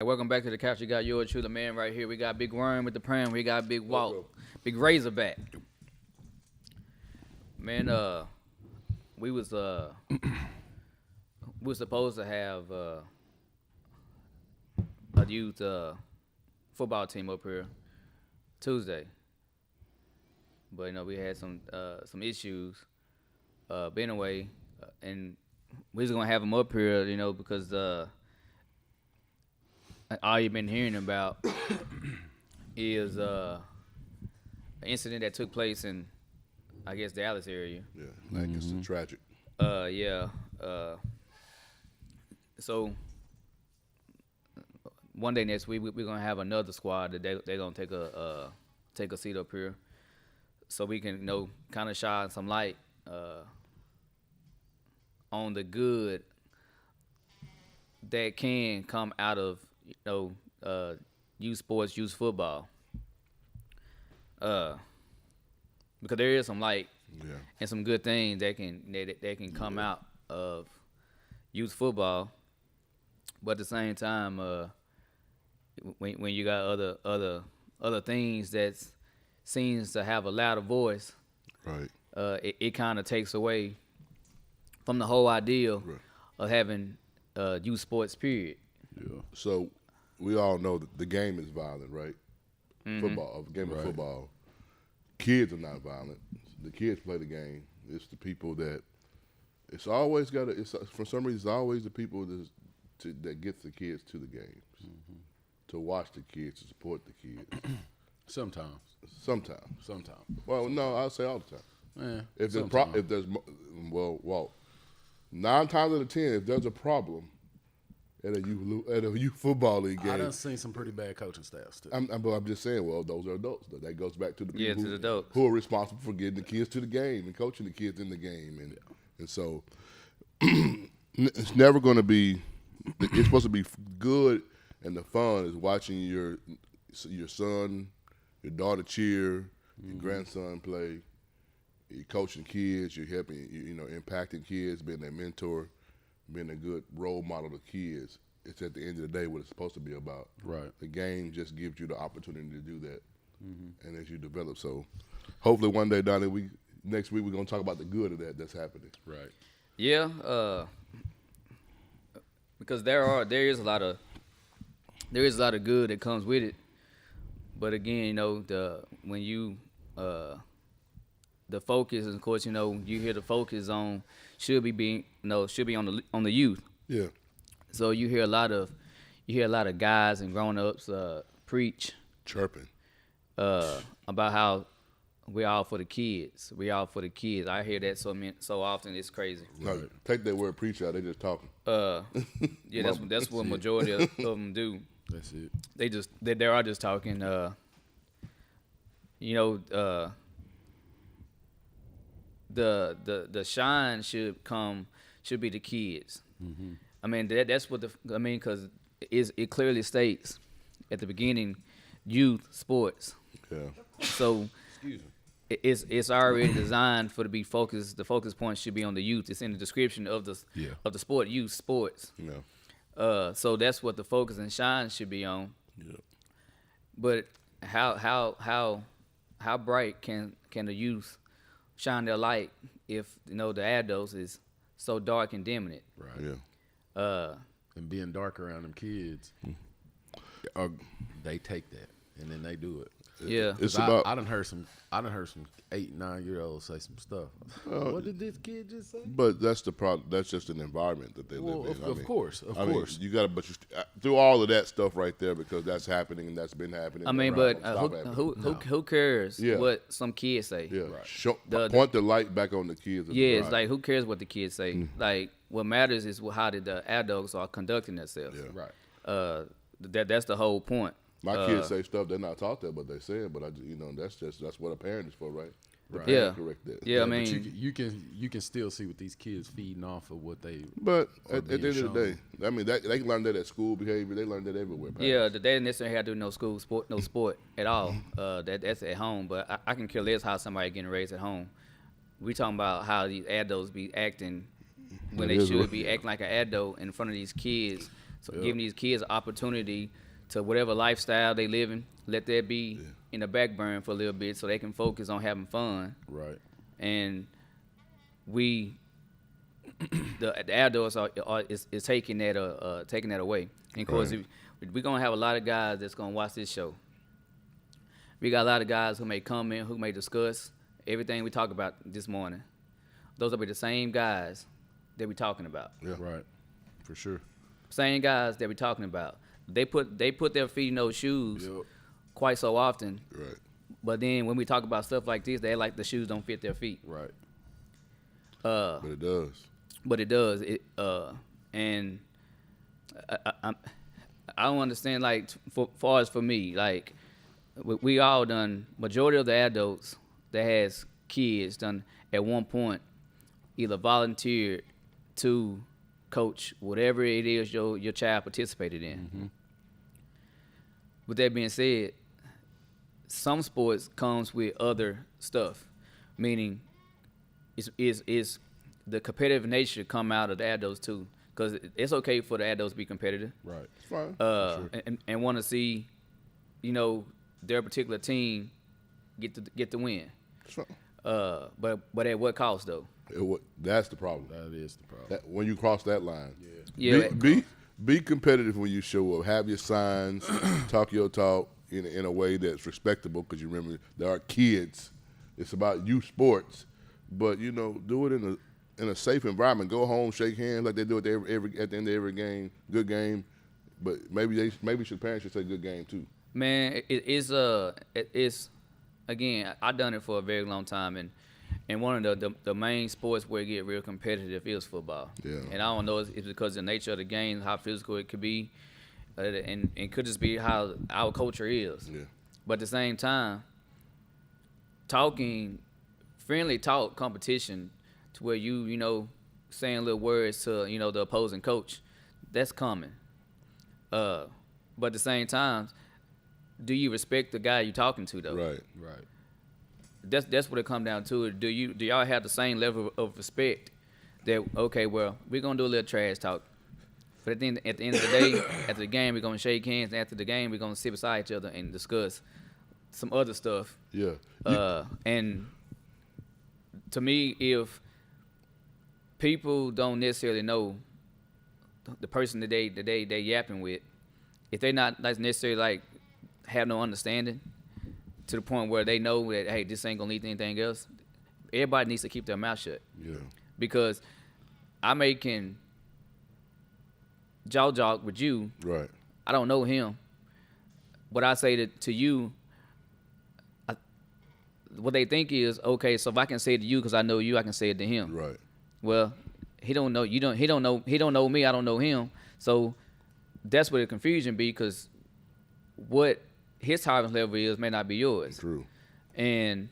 Hey, welcome back to the couch. You got yours truly, man, right here. We got Big Worm with the pram. We got Big Walt, Big Razorback. Man, we was we was supposed to have a youth football team up here Tuesday, but we had some issues. But anyway, and we was gonna have them up here, because all you've been hearing about is an incident that took place in, I guess, Dallas area. Yeah, like it's tragic. Yeah. So one day next week we're gonna have another squad that they're gonna take a seat up here, so we can kind of shine some light on the good that can come out of youth sports, youth football. Because there is some light and some good things that can come out of youth football, but at the same time, when you got other things that seems to have a louder voice, Right. it kind of takes away from the whole idea Right. of having youth sports. Period. Yeah. So we all know that the game is violent, right? Football, a game of football. Kids are not violent. The kids play the game. It's the people that it's always got. It's for some reason it's always the people that gets the kids to the games, to watch the kids, to support the kids. Sometimes. Sometimes. Well, no, I'll say all the time. Yeah. If there's 9 times out of 10, if there's a problem at a youth football league game, I done seen some pretty bad coaching staffs too. I'm just saying. Well, those are adults. That goes back to the people to the adults who are responsible for getting the kids to the game and coaching the kids in the game, and so it's never going to be. It's supposed to be good, and the fun is watching your son, your daughter cheer, your grandson play. You're coaching kids. You're helping. Impacting kids, being a mentor, being a good role model to kids. It's at the end of the day what it's supposed to be about. Right. The game just gives you the opportunity to do that, and as you develop. So, hopefully one day, Donnie, next week we're gonna talk about the good of that's happening. Right. Yeah, because there is a lot of good that comes with it, but again, when you the focus, of course, you hear the focus on should be on the youth. Yeah. So you hear a lot of guys and grown ups preach Chirping. about how we all for the kids. We all for the kids. I hear that so often, it's crazy. Right. Take that word preach out. They just talking. Yeah, that's what majority of them do. That's it. They are just talking. The shine should be the kids. I mean that's what because it clearly states at the beginning, youth sports. Yeah. So Excuse me. it's already designed for to be focused. The focus point should be on the youth. It's in the description of the sport, youth sports. Yeah. So that's what the focus and shine should be on. Yeah. But how bright can the youth shine their light if the adults is so dark and dimming it? Right. Yeah. And being dark around them kids, they take that and then they do it. Yeah. It's I about. done heard some 8-9-year-olds say some stuff. What did this kid just say? But that's the problem. That's just an environment that they live in. Of course. You got to, through all of that stuff right there, because that's happening and that's been happening. I mean, but who cares what some kids say? Yeah. Right. Point the light back on the kids. Yeah, it's like, who cares what the kids say? Like, what matters is how the adults are conducting themselves. Yeah. Right. That's the whole point. My kids say stuff they're not taught that, but they say it. But that's what a parent is for, right? The Right. parent correct that. Yeah, I But mean, you can still see what these kids feeding off of what they. But at the being end of the day, shown. I mean, they learn that at school behavior. They learn that everywhere. yeah, they didn't necessarily have to do no sport at all. That's at home. But I can care less how somebody getting raised at home. We talking about how these adults be acting when That they is should right. be acting like an adult in front of these kids So giving these kids an opportunity to whatever lifestyle they living, let that be in the back burner for a little bit so they can focus on having fun. Right. And the adults is taking that away. And of course, we're gonna have a lot of guys that's gonna watch this show. We got a lot of guys who may come in, who may discuss everything we talk about this morning. Those will be the same guys that we're talking about. Yeah. Right. For sure. Same guys that we're talking about. They put their feet in those shoes quite so often. Right. But then when we talk about stuff like this, they like the shoes don't fit their feet. Right. But it does. But it does. And I don't understand, like, far as for me, like, we all done, majority of the adults that has kids done at one point either volunteered to coach whatever it is your child participated in. Mm-hmm. With that being said, some sports comes with other stuff, meaning is the competitive nature come out of the adults too, because it's okay for the adults to be competitive. Right. It's fine. Sure. And want to see, their particular team get the win. It's fine. But at what cost though? That's the problem. That is the problem. When you cross that line. Yeah. Be competitive when you show up. Have your signs, talk your talk in a way that's respectable, because you remember there are kids. It's about youth sports, but do it in a safe environment. Go home, shake hands like they do at the end of every game. Good game, but maybe parents should say good game too. Man, it's again, I've done it for a very long time, and one of the main sports where it get real competitive is football. Yeah. And I don't know if it's because of the nature of the game, how physical it could be, and it could just be how our culture is. Yeah. But at the same time, friendly talk competition to where you saying little words to the opposing coach, that's common. But at the same time, do you respect the guy you're talking to though? Right. That's what it comes down to. Do y'all have the same level of respect? That okay, well, we're gonna do a little trash talk, but at the end of the day, after the game, we're gonna shake hands, and after the game, we're gonna sit beside each other and discuss some other stuff. Yeah. And to me, if people don't necessarily know the person that they yapping with, if they not necessarily have no understanding to the point where they know that, hey, this ain't gonna lead to anything else, everybody needs to keep their mouth shut. Yeah. Because I can jaw with you. Right. I don't know him. What I say to you, what they think is, okay, so if I can say it to you because I know you, I can say it to him. Right. Well, he don't know you. He don't know me. I don't know him. So that's where the confusion be, because what his tolerance level is may not be yours. True. And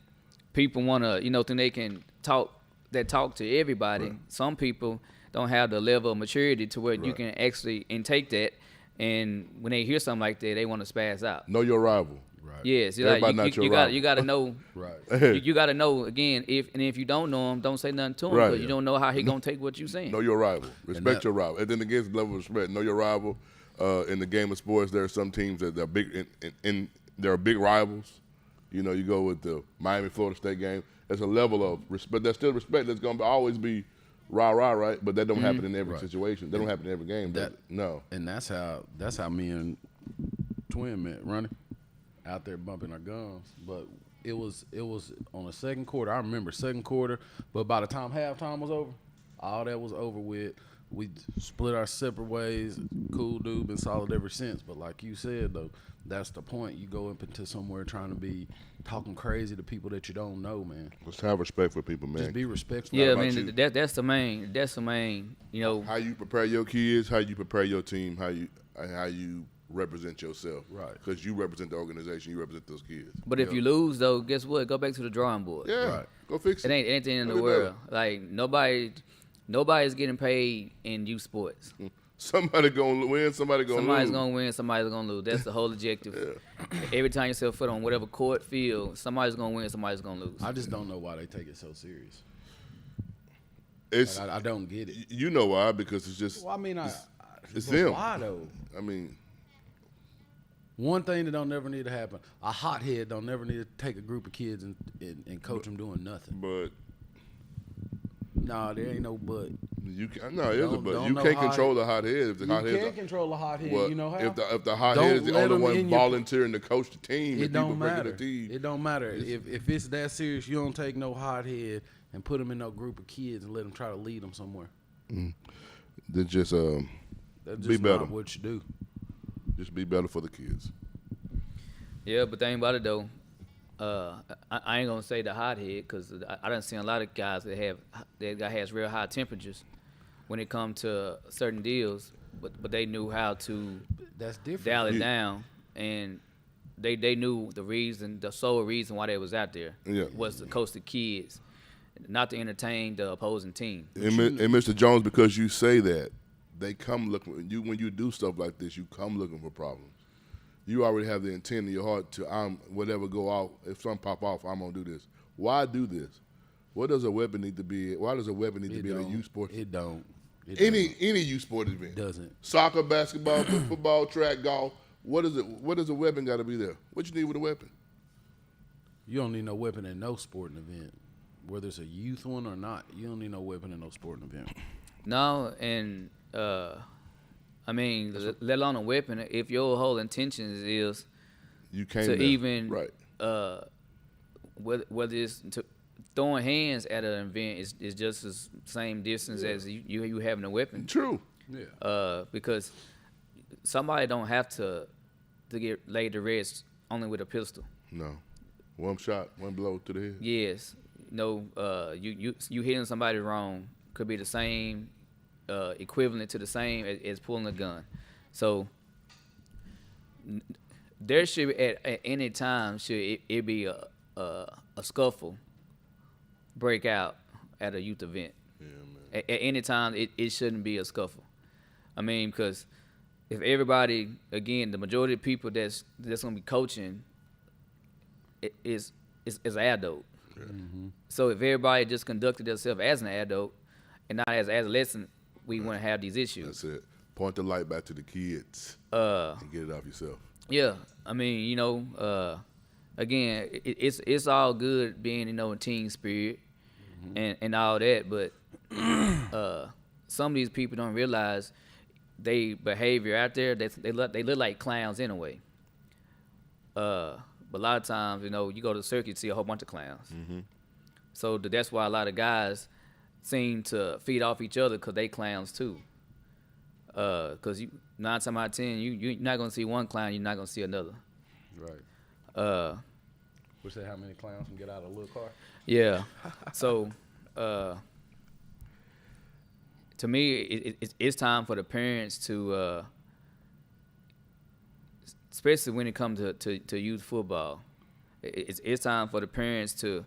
people want to, think they can talk to everybody. Right. Some people don't have the level of maturity to where you can actually intake that. And when they hear something like that, they want to spaz out. Know your rival. Right. Yes, Everybody not your rival. You got to know. Right. You got to know again. If you don't know him, don't say nothing to him. Right. But you don't know how he gonna take what you saying. Know your rival. Respect your rival. And then against the level of respect, know your rival. In the game of sports, there are some teams that are big. There are big rivals. You go with the Miami Florida State game. There's a level of respect. There's still respect. There's gonna always be rah, right? But that don't happen in every situation. That don't happen in every game. No. And that's how me and Twin met, running out there bumping our gums. But it was on the second quarter. I remember second quarter. But by the time halftime was over, all that was over with. We split our separate ways. Cool dude, been solid ever since. But like you said, though, that's the point. You go up into somewhere trying to be talking crazy to people that you don't know, man. Let's have respect for people, man. Just be respectful. Yeah, man. That's the main. How you prepare your kids, how you prepare your team, how you represent yourself. Right. Because you represent the organization, you represent those kids. But if you lose, though, guess what? Go back to the drawing board. Yeah. Right. Go fix it. It ain't anything in the world. Like nobody's getting paid in youth sports. Somebody gonna win, somebody's gonna win, somebody's gonna lose. That's the whole objective. Every time you set foot on whatever court field, somebody's gonna win, somebody's gonna lose. I just don't know why they take it so serious. It's I don't get it. You know why? Because it's just. Well, I mean, It's But them. why though? I mean, One thing that don't never need to happen: a hothead don't never need to take a group of kids and coach them doing nothing. but Nah, there ain't no but. you can no, it is a Don't- but. don't You know can't how- control the hot head if the You hot head. can control a hothead. Well, You know how? if the hot head is the Don't let only 'em one in your- volunteering to coach the team, It and people don't breaking matter. the team. It don't matter. If it's that serious, you don't take no hothead and put them in no group of kids and let them try to lead them somewhere. Then just That's Be just better. not what you do. just be better for the kids. Yeah, but the thing about it though, I ain't gonna say the hothead because I done seen a lot of guys that has real high temperatures when it come to certain deals, but they knew how to That's different. dial it Yeah. down, and they knew the sole reason why they was out there Yeah. was to coach the kids, not to entertain the opposing team. And Mr. Jones, because you say that, they come looking when you do stuff like this, you come looking for problems. You already have the intent in your heart to whatever go off. If something pop off, I'm gonna do this. Why do this? What does a weapon need to be? Why does a weapon need to be in a youth sport? It don't. It Any youth sport event. doesn't. Soccer, basketball, football, track, golf. What is it? What does a weapon got to be there? What you need with a weapon? You don't need no weapon in no sporting event, whether it's a youth one or not. You don't need no weapon in no sporting event. No, and I mean, let alone a weapon. If your whole intention is You can't to there. even right. whether it's throwing hands at an event is just the same distance as you having a weapon. True. Yeah. Because somebody don't have to get laid to rest only with a pistol. No. One shot, one blow to the head. Yes, you hitting somebody wrong could be the same equivalent to the same as pulling a gun. So there should at any time should it be a scuffle break out at a youth event. Yeah, man. At any time it shouldn't be a scuffle. I mean, because if everybody, again, the majority of people that's gonna be coaching is an adult. Yeah. Mm-hmm. So if everybody just conducted themselves as an adult and not as adolescent, we wouldn't have these issues. That's it. Point the light back to the kids and get it off yourself. Yeah, I mean, again, it's all good being, in team spirit and all that, but some of these people don't realize they behavior out there. They look like clowns anyway. But a lot of times, you go to the circuit, you see a whole bunch of clowns. Mm-hmm. So that's why a lot of guys seem to feed off each other because they clowns too. Because 9 times out of 10, you're not gonna see one clown, you're not gonna see another. Right. Which say how many clowns can get out of a little car? Yeah. So, to me, it's time for the parents to, especially when it comes to youth football, it's time for the parents to,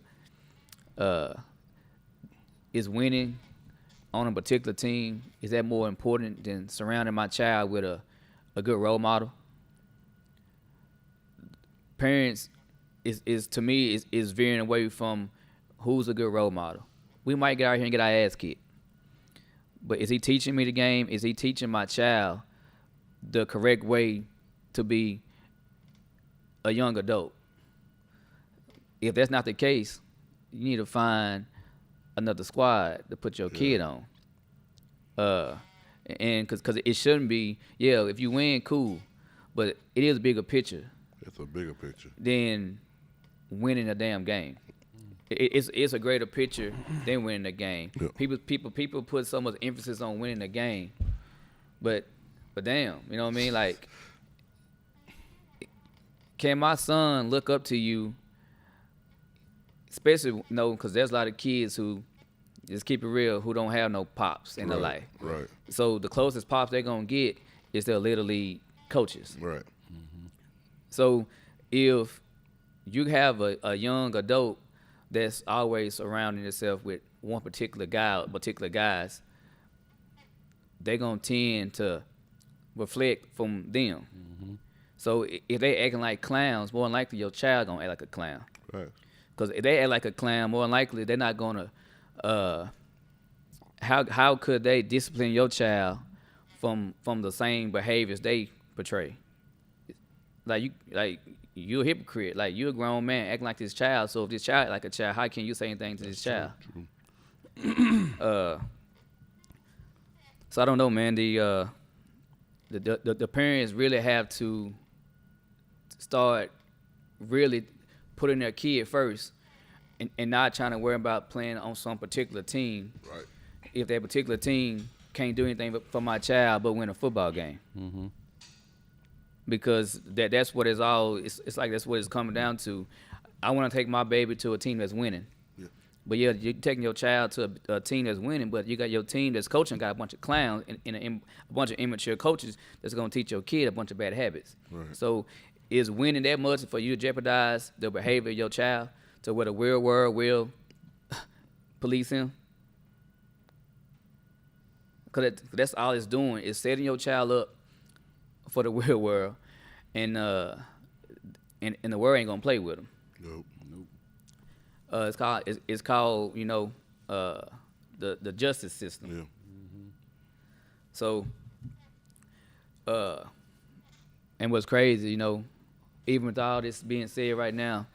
is winning on a particular team, is that more important than surrounding my child with a good role model? Parents is to me is veering away from who's a good role model. We might get out here and get our ass kicked, but is he teaching me the game? Is he teaching my child the correct way to be a young adult? If that's not the case, you need to find another squad to put your kid on. And because it shouldn't be, if you win, cool, but it is a bigger picture It's a bigger picture. than winning a damn game. It's a greater picture than winning a game. Yeah. People put so much emphasis on winning a game, but damn, you know what I mean? Like, can my son look up to you? Especially, because there's a lot of kids who, just keep it real, who don't have no pops in their life. Right. So the closest pops they're gonna get is their little league coaches. Right. So if you have a young adult that's always surrounding itself with one particular guy or particular guys, they're gonna tend to reflect from them. So if they acting like clowns, more than likely your child gonna act like a clown. Right. Because if they act like a clown, more than likely they're not gonna. How could they discipline your child from the same behaviors they portray. Like you a hypocrite. Like you a grown man acting like this child. So if this child like a child, how can you say anything to this child? So I don't know, man. The parents really have to start really putting their kid first and not trying to worry about playing on some particular team. Right. If that particular team can't do anything for my child but win a football game. Mm-hmm. Because that's what it's all. It's like that's what it's coming down to. I want to take my baby to a team that's winning. Yeah. But yeah, you're taking your child to a team that's winning, but you got your team that's coaching got a bunch of clowns and a bunch of immature coaches that's going to teach your kid a bunch of bad habits. Right. So is winning that much for you to jeopardize the behavior of your child to where the real world will police him? Because that's all it's doing is setting your child up for the real world, and the world ain't gonna play with them. Nope. It's called the justice system. Yeah. Mm-hmm. So and what's crazy, even with all this being said right now,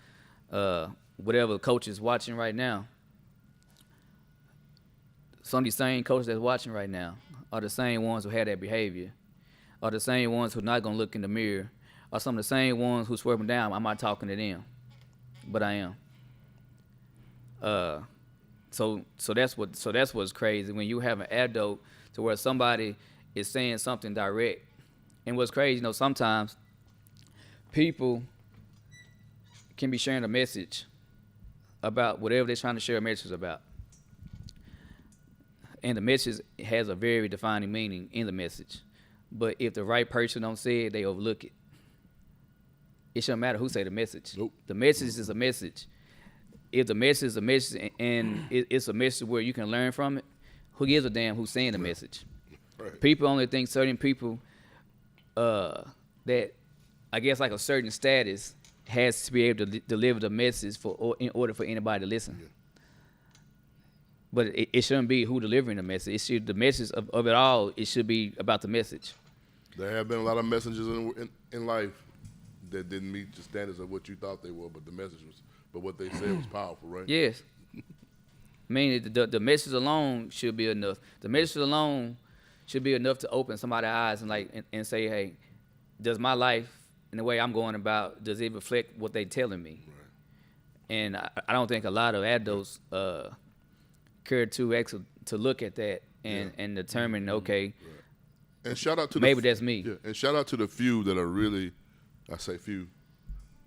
whatever coach is watching right now, some of these same coaches that's watching right now are the same ones who had that behavior, are the same ones who are not gonna look in the mirror, are some of the same ones who swerving down. I'm not talking to them, but I am. So that's what's crazy when you have an adult to where somebody is saying something direct. And what's crazy, sometimes people can be sharing a message about whatever they're trying to share a message about. And the message has a very defining meaning in the message. But if the right person don't say it, they overlook it. It shouldn't matter who say the message. Nope. The message is a message. If the message is a message and it's a message where you can learn from it, who gives a damn who's saying the message? Right. People only think certain people that I guess like a certain status has to be able to deliver the message in order for anybody to listen. Yeah. But it shouldn't be who delivering the message. The message of it all, it should be about the message. There have been a lot of messages in life that didn't meet the standards of what you thought they were, but what they said was powerful, right? Yes. I mean, the message alone should be enough. The message alone should be enough to open somebody's eyes and say, hey, does my life and the way I'm going about, does it reflect what they telling me? Right. And I don't think a lot of adults care to look at that and determine, okay, right. And shout out to maybe that's me. Yeah, and shout out to the few that are really, I say few,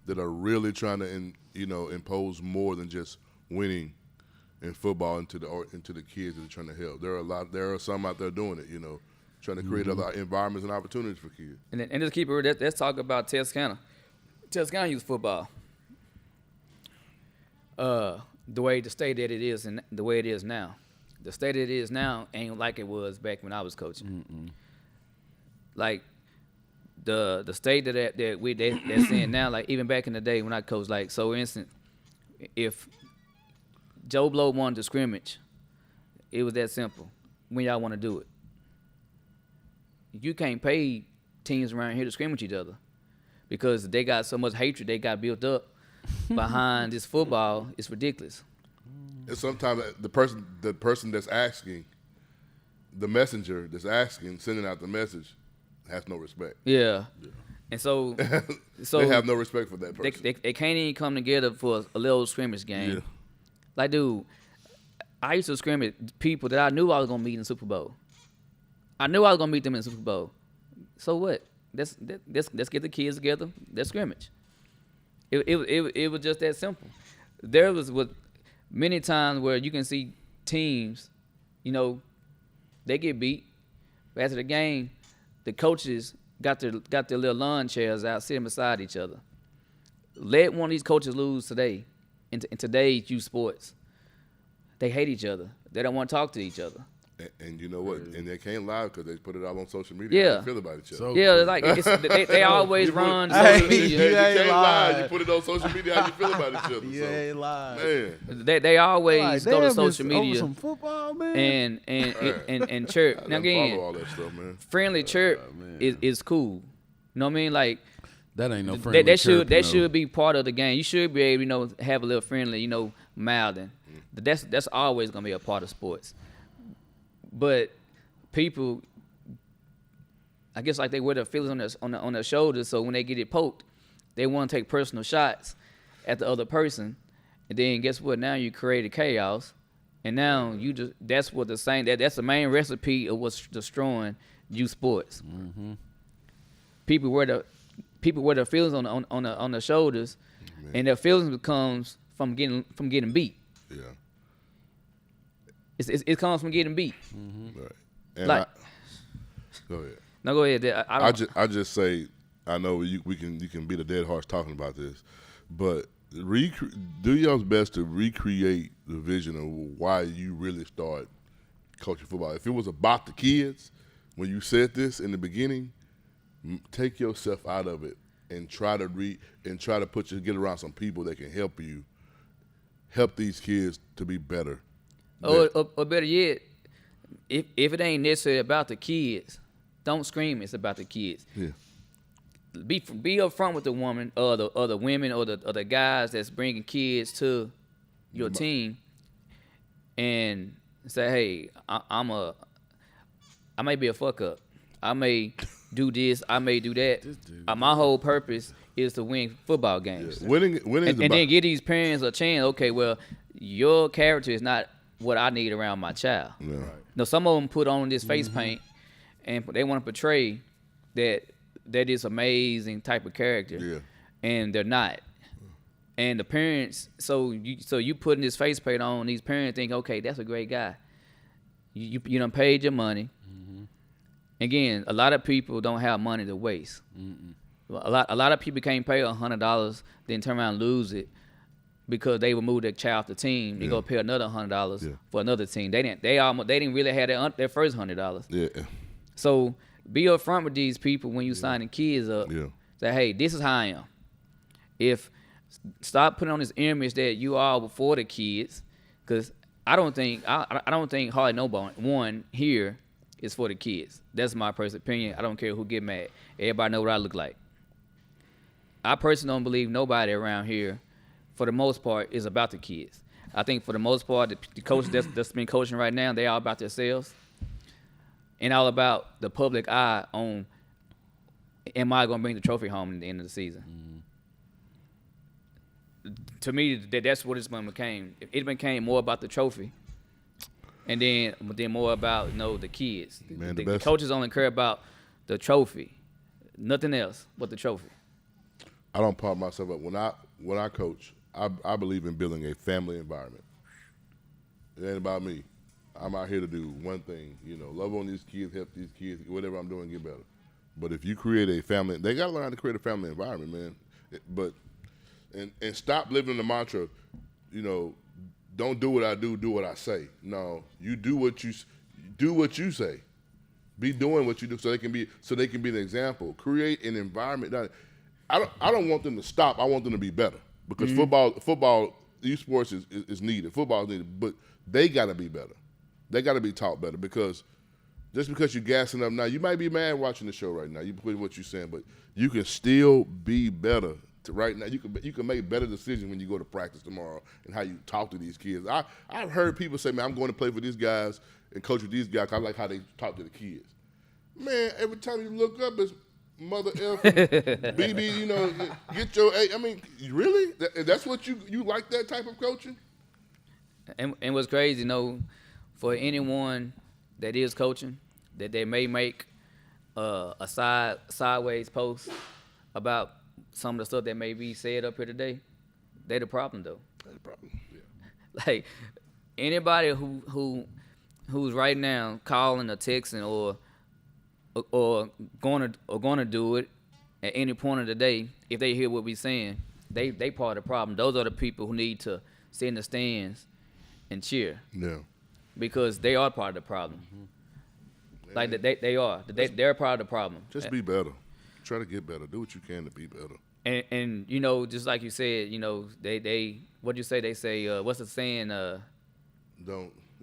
that are really trying to impose more than just winning in football into the kids that they're trying to help. There are some out there doing it, trying to create other environments and opportunities for kids. And just keep it real, let's talk about Texarkana. Texarkana youth football. The way the state that it is and the way it is now. The state that it is now ain't like it was back when I was coaching. Mm-mm. Like the state that's seeing now, like even back in the day when I coached, like so instant, if Joe Blow wanted to scrimmage, it was that simple. When y'all want to do it. You can't pay teams around here to scrimmage each other because they got so much hatred they got built up behind this football. It's ridiculous. And sometimes the person that's asking, the messenger that's asking, sending out the message, has no respect. Yeah. And so they have no respect for that person. They can't even come together for a little scrimmage game. Yeah. Like, dude, I used to scrimmage people that I knew I was gonna meet in the Super Bowl. I knew I was gonna meet them in the Super Bowl. So what? Let's get the kids together. Let's scrimmage. It was just that simple. There was many times where you can see teams, they get beat. But after the game, the coaches got their little lawn chairs out, sitting beside each other. Let one of these coaches lose today in today's youth sports. They hate each other. They don't want to talk to each other. And you know what? And they can't lie because they put it all on social media. Yeah. How they feel about each other. So Yeah, like they always run social Hey, media. you You ain't can't lie. lying. You put it on social media. How you feel about each other? You so, ain't lying. man, They always go to Damn, social it's over media some football, man. and chirp. I Now done follow again, all that stuff, man. friendly chirp man. is cool. You know what I mean? Like That ain't no friendly that should be part of the game. You should be able, have a little friendly, mouthing. That's always gonna be a part of sports. But people, I guess, like they wear their feelings on their shoulders. So when they get it poked, they want to take personal shots at the other person, and then guess what? Now you created chaos, and now that's what that's the main recipe of what's destroying youth sports. Mm-hmm. People wear their feelings on their shoulders, and their feelings becomes from getting beat. Yeah. It comes from getting beat. Mm-hmm. Right. And Like- go ahead. No, go ahead. I just say, I know you can be the dead horse talking about this, but do y'all's best to recreate the vision of why you really start coaching football. If it was about the kids, when you said this in the beginning, take yourself out of it and try to get around some people that can help these kids to be better. or better yet, if it ain't necessarily about the kids, don't scream it's about the kids. Yeah. Be upfront with the woman or the women or the guys that's bringing kids to your team, and say, hey, I may be a fuck up. I may do this. I may do that. My whole purpose is to win football games. Yeah. Winning is and about, then give these parents a chance. Okay, well, your character is not what I need around my child. Yeah. Right. No, some of them put on this face paint, and they want to portray that is amazing type of character, Yeah. and they're not. And the parents, so you putting this face paint on, these parents think, okay, that's a great guy. You done paid your money. Again, a lot of people don't have money to waste. A lot of people can't pay $100, then turn around and lose it because they will move their child off the team. They go pay another $100 for another team. They didn't really have their first $100. Yeah. So be upfront with these people when you signing kids up. Yeah. Say, hey, this is how I am. Stop putting on this image that you are before the kids, because I don't think hardly one here is for the kids. That's my personal opinion. I don't care who get mad. Everybody know what I look like. I personally don't believe nobody around here, for the most part, is about the kids. I think for the most part, the coaches that's been coaching right now, they all about themselves and all about the public eye on, am I going to bring the trophy home at the end of the season? To me, that's what it's became. It became more about the trophy, and then more about the kids. Man, the best. coaches only care about the trophy, nothing else but the trophy. I don't pump myself up. When I coach, I believe in building a family environment. It ain't about me. I'm out here to do one thing, love on these kids, help these kids, whatever I'm doing, get better. But if you create a family, they got to learn how to create a family environment, man. And stop living the mantra, don't do what I do what I say. No, you do what you say. Be doing what you do so they can be an example. Create an environment. I don't want them to stop. I want them to be better, because football, youth sports is needed. Football is needed, but they got to be better. They got to be taught better, because just because you're gassing up now, you might be mad watching the show right now. You put what you're saying, but you can still be better. Right now, you can make better decisions when you go to practice tomorrow and how you talk to these kids. I've heard people say, man, I'm going to play for these guys and coach with these guys 'cause I like how they talk to the kids. Man, every time you look up, it's mother F, BB, get your A. I mean, really? That's what you like, that type of coaching? And what's crazy, for anyone that is coaching, that they may make a sideways post about some of the stuff that may be said up here today, they the problem though. That's the problem. Yeah. Like anybody who's right now calling or texting or going to do it at any point of the day, if they hear what we saying, they part of the problem. Those are the people who need to sit in the stands and cheer. Yeah. because they are part of the problem. Like they are. They're part of the problem. Just be better. Try to get better. Do what you can to be better. And you know, just like you said, you know, they what you say? They say what's the saying?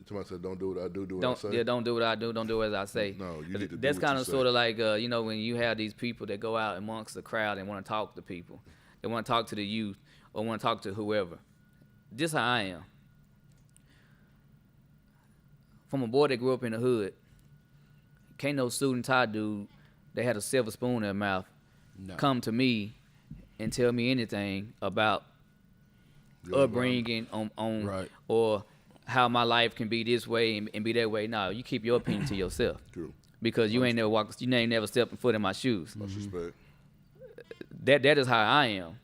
Somebody said, "Don't do what I do. Do what I say." Yeah, don't do what I do. Don't do as I say. No, you need to. That's kind of sort of like you know, when you have these people that go out amongst the crowd and want to talk to people, they want to talk to the youth or want to talk to whoever. This how I am. From a boy that grew up in the hood, can't no suit and tie dude that had a silver spoon in their mouth come to me and tell me anything about upbringing on right. or how my life can be this way and be that way. No, you keep your opinion to yourself. True. Because you ain't never stepped a foot in my shoes. Much respect. That is how I am.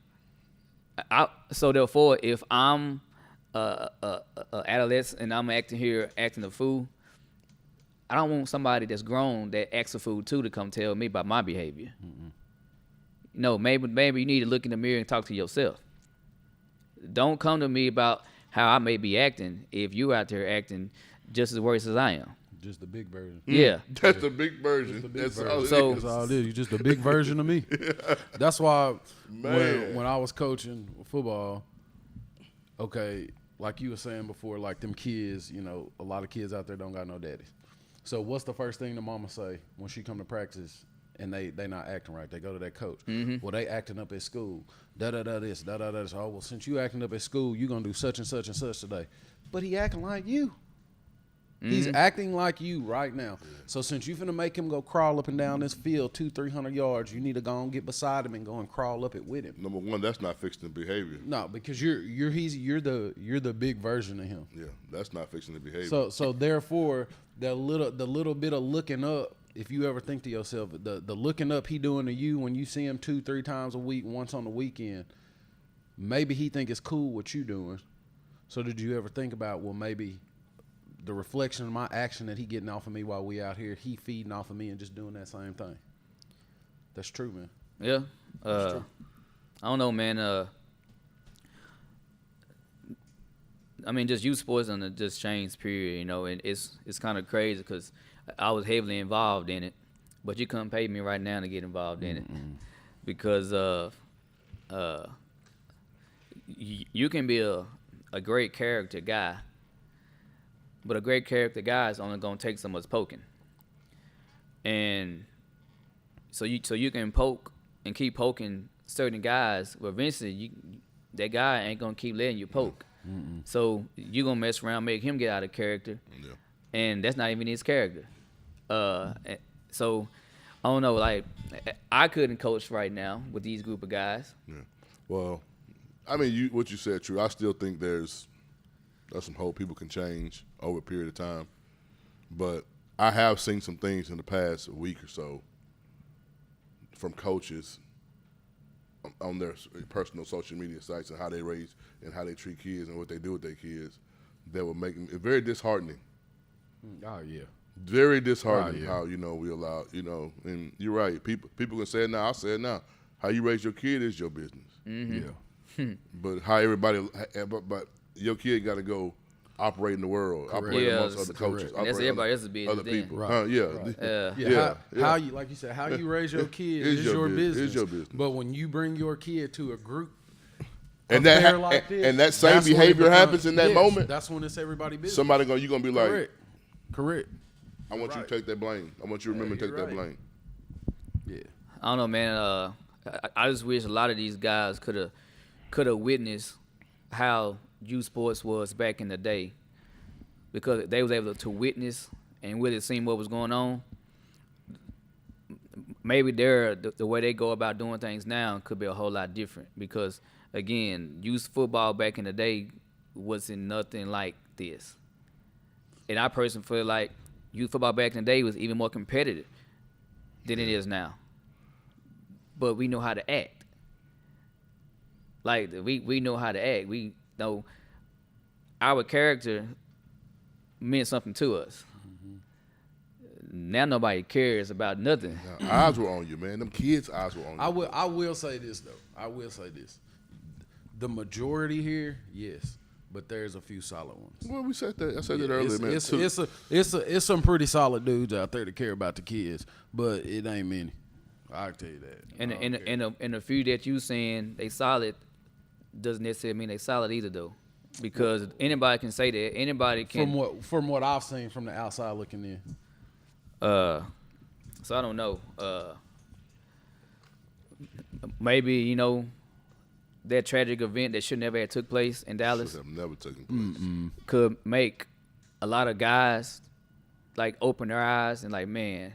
So therefore, if I'm a adolescent and I'm acting a fool, I don't want somebody that's grown that acts a fool too to come tell me about my behavior. No, maybe you need to look in the mirror and talk to yourself. Don't come to me about how I may be acting if you out there acting just as worse as I am. Just the big version. Yeah. That's the big version. That's all it is. That's all it is. You're just a big version of me. That's why when I was coaching football, okay, like you were saying before, like them kids, you know, a lot of kids out there don't got no daddies. So what's the first thing the mama say when she come to practice and they not acting right? They go to that coach. Well, they acting up at school. Da-da-da this, da-da-da this. Oh, well, since you acting up at school, you going to do such and such and such today. But he acting like you. He's acting like you right now. So since you finna make him go crawl up and down this field 200-300 yards, you need to go and get beside him and go and crawl up it with him. Number one, that's not fixing the behavior. No, because you're the big version of him. Yeah, that's not fixing the behavior. So therefore, the little bit of looking up, if you ever think to yourself, the looking up he doing to you when you see him 2-3 times a week, once on the weekend, maybe he think it's cool what you doing. So did you ever think about, well, maybe the reflection of my action that he getting off of me while we out here, he feeding off of me and just doing that same thing? That's true, man. Yeah. I don't know, man. I mean, just youth sports on the just changed period, you know, and it's kind of crazy because I was heavily involved in it, but you couldn't pay me right now to get involved in it because you can be a great character guy, but a great character guy is only gonna take so much poking, and so you can poke and keep poking certain guys, but eventually that guy ain't gonna keep letting you poke. So you gonna mess around, make him get out of character, and that's not even his character. So I don't know. Like I couldn't coach right now with these group of guys. Yeah. Well, I mean, what you said true. I still think there's some hope. People can change over a period of time, but I have seen some things in the past week or so from coaches on their personal social media sites and how they raise and how they treat kids and what they do with their kids that will make it very disheartening. Oh, yeah. Very disheartening how, you know, we allow, you know, and you're right. People can say it now. I'll say it now. How you raise your kid is your business. Yeah. But how everybody, but your kid got to go operate in the world, operate amongst other coaches. And that's everybody else's business. Other people. Right. Yeah. How you, like you said, how you raise your kid is your business. It's your business. But when you bring your kid to a group and that same behavior happens in that moment, that's when it's everybody's business. You're gonna be like, correct. I want you to take that blame. I want you to remember to take that blame. Yeah. I don't know, man. I just wish a lot of these guys could have witnessed how youth sports was back in the day, because they was able to witness and really see what was going on. Maybe the way they go about doing things now could be a whole lot different, because again, youth football back in the day wasn't nothing like this. And I personally feel like youth football back in the day was even more competitive than it is now. But we know how to act. Like we know how to act. We know our character meant something to us. Now nobody cares about nothing. Eyes were on you, man. Them kids' eyes were on you. I will say this though. I will say this. The majority here, yes. but there's a few solid ones. Well, we said that. I said that earlier, man. It's some pretty solid dudes out there that care about the kids, but it ain't many. I can tell you that. And the few that you saying they solid doesn't necessarily mean they solid either though, because anybody can say that. Anybody can. From what I've seen from the outside looking in. So I don't know. Maybe that tragic event that should never have took place in Dallas Should have never taken place. could make a lot of guys like open their eyes and like, man,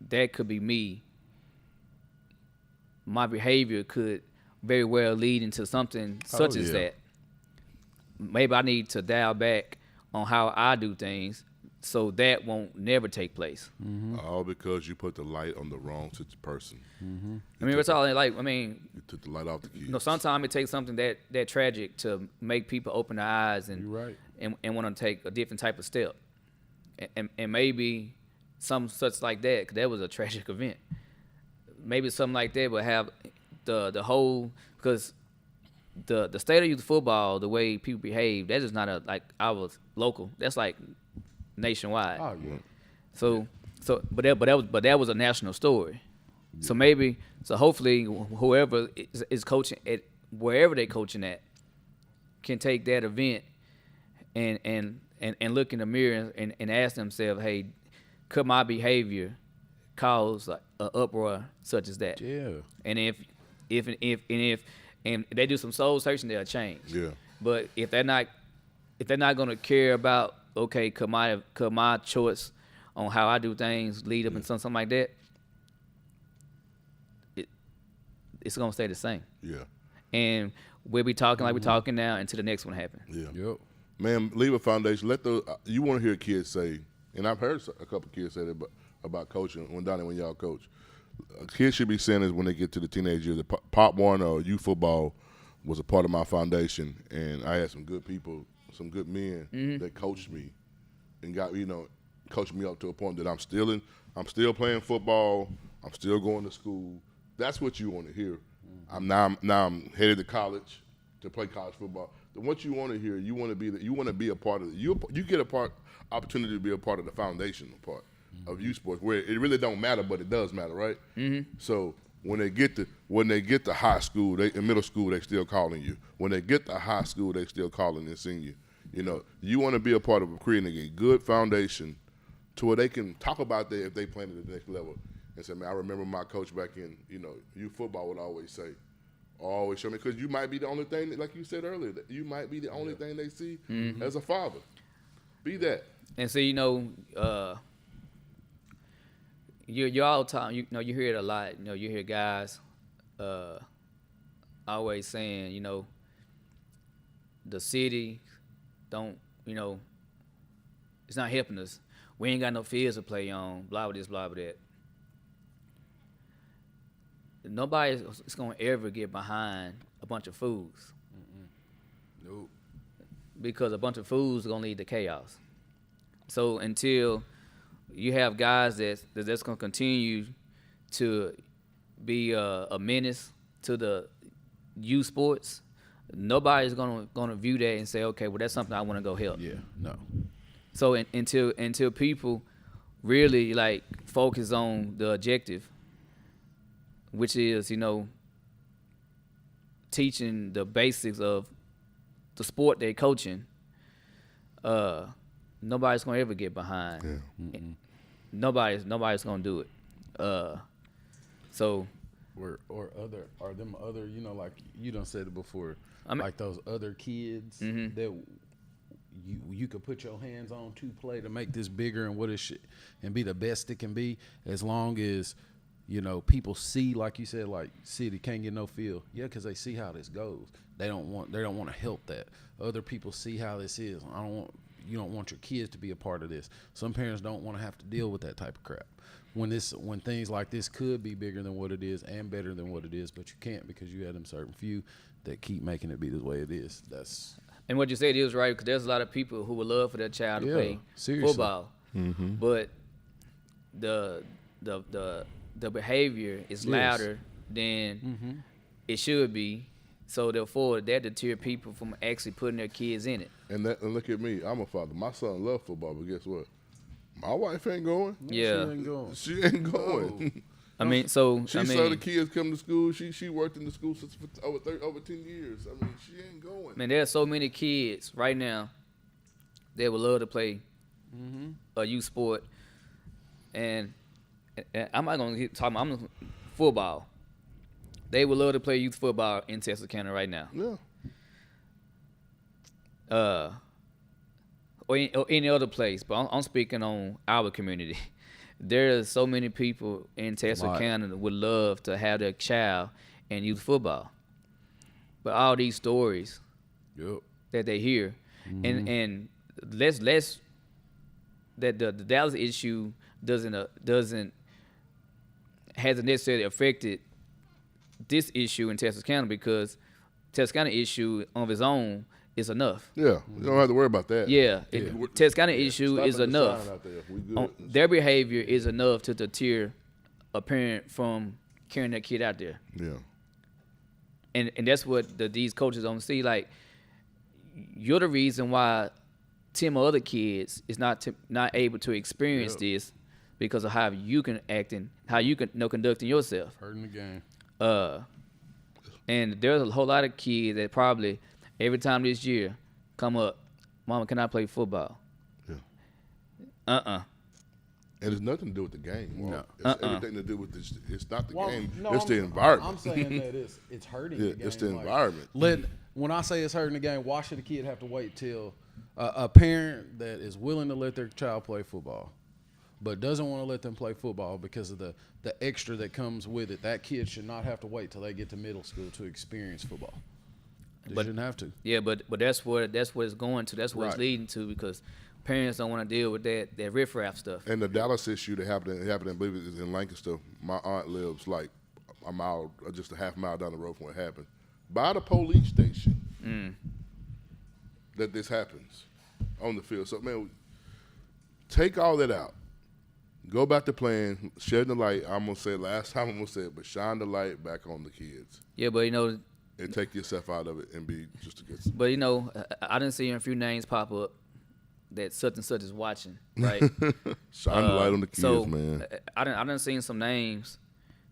that could be me. My behavior could very well lead into something such as that. Maybe I need to dial back on how I do things so that won't never take place. All because you put the light on the wrong person. I mean, it's all like, You took the light off the kids. sometimes it takes something that tragic to make people open their eyes and You're right. and want to take a different type of step. And maybe something such like that, because that was a tragic event. Maybe something like that would have the whole, because the state of youth football, the way people behave, that is not like our local. That's like nationwide. Oh yeah. But that was a national story. Yeah. So hopefully whoever is coaching at wherever they coaching at can take that event and look in the mirror and ask themselves, hey, could my behavior cause an uproar such as that? Yeah. And if they do some soul searching, they'll change. Yeah. But if they're not gonna care about, okay, could my choice on how I do things lead up in something like that, it's gonna stay the same. Yeah. And we'll be talking like we're talking now until the next one happens. Yeah. Yep. Man, leave a foundation. Let you want to hear kids say, and I've heard a couple kids say that about coaching when y'all coach. Kids should be saying this when they get to the teenage years. Pop Warner or youth football was a part of my foundation, and I had some good people, some good men that coached me and coached me up to a point that I'm still playing football. I'm still going to school. That's what you want to hear. I'm headed to college to play college football. What you want to hear, you want to be a part of it. You get opportunity to be a part of the foundational part of youth sports, where it really don't matter, but it does matter, right? So when they get to high school, in middle school, they still calling you. When they get to high school, they still calling and seeing you. You want to be a part of creating a good foundation to where they can talk about that if they playing at the next level. And say, man, I remember my coach back in youth football would always say, always show me, because you might be the only thing, like you said earlier, that you might be the only thing they see as a father. Be that. And so you all time you hear it a lot. You hear guys always saying, the city don't, it's not helping us. We ain't got no fields to play on. Blah blah this, blah blah that. Nobody is gonna ever get behind a bunch of fools. Nope. Because a bunch of fools are gonna lead to chaos. So until you have guys that's gonna continue to be a menace to the youth sports, nobody's gonna view that and say, okay, well that's something I want to go help. Yeah. No. So until people really like focus on the objective, which is, teaching the basics of the sport they're coaching, nobody's gonna ever get behind. Yeah. Nobody's gonna do it. So Are them other, like you done said it before, like those other kids that you could put your hands on to play to make this bigger and what it should and be the best it can be, as long as people see, like you said, like city can't get no field. Yeah, because they see how this goes. They don't want to help that. Other people see how this is. You don't want your kids to be a part of this. Some parents don't want to have to deal with that type of crap. When things like this could be bigger than what it is and better than what it is, but you can't because you have them certain few that keep making it be the way it is. And what you said is right, because there's a lot of people who would love for their child to play football, but the behavior is louder than it should be. So therefore, that deter people from actually putting their kids in it. And look at me, I'm a father. My son loves football, but guess what? My wife ain't going. Yeah. She ain't going. She ain't going. I mean, so She saw the kids come to school. She worked in the school since for over 10 years. I mean, she ain't going. Man, there are so many kids right now that would love to play a youth sport, and I'm not gonna keep talking. I'm football. They would love to play youth football in Texarkana right now. Yeah. Or any other place, but I'm speaking on our community. There are so many people in Texarkana that would love to have their child in youth football. But all these stories that they hear, and let's that the Dallas issue hasn't necessarily affected this issue in Texarkana, because Texarkana issue on its own is enough. Yeah, you don't have to worry about that. Yeah. Texarkana issue is enough. Their behavior is enough to deter a parent from carrying their kid out there. Yeah. And that's what these coaches don't see. Like, you're the reason why 10 other kids is not able to experience this because of how you can act and how you can conducting yourself. Hurting the game. And there's a whole lot of kids that probably every time this year come up, Mama, can I play football? Yeah. And it's nothing to do with the game. No. It's everything to do with this. It's not the game. No, it's the environment. I'm saying that it's hurting the game. It's the environment. When I say it's hurting the game, why should a kid have to wait till a parent that is willing to let their child play football but doesn't want to let them play football because of the extra that comes with it? That kid should not have to wait till they get to middle school to experience football. They shouldn't have to. Yeah, but that's what it's going to. That's what it's leading to, because parents don't want to deal with that riffraff stuff. And the Dallas issue that happened, I believe it is in Lancaster. My aunt lives like a mile, just a half mile down the road from where it happened, by the police station. That this happens on the field. So, man, take all that out. Go back to playing, shedding the light. I'm going to say it last time I'm going to say it, but shine the light back on the kids. Yeah, but, and take yourself out of it and be just a good. But, I didn't see a few names pop up that such and such is watching, right? Shine the light on the kids, man. I done seen some names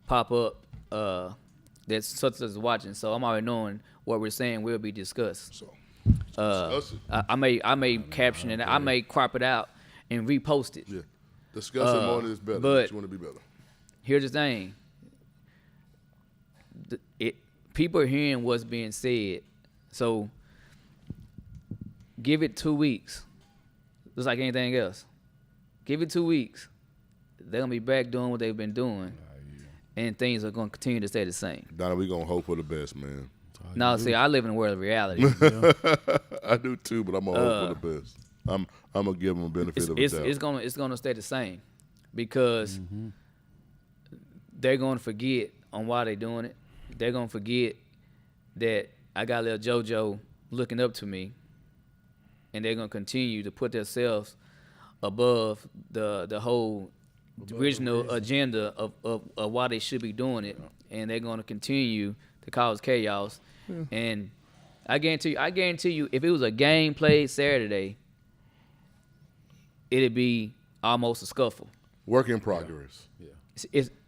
pop up that such and such is watching, so I'm already knowing what we're saying will be discussed. So, I may caption it, I may crop it out and repost it. Yeah. Discussing more is better. But you want to be better. Here's the thing. People are hearing what's being said. So give it 2 weeks. Just like anything else. Give it 2 weeks. They're going to be back doing what they've been doing. And things are going to continue to stay the same. Donna, we're going to hope for the best, man. No, see, I live in a world of reality. I do too, but I'm going to hope for the best. I'm gonna give them a benefit of the doubt. It's gonna stay the same, because they're gonna forget on why they're doing it. They're gonna forget that I got little JoJo looking up to me, and they're gonna continue to put themselves above the whole original agenda of why they should be doing it, and they're gonna continue to cause chaos. And I guarantee you, if it was a game played Saturday, it'd be almost a scuffle. Work in progress. Yeah.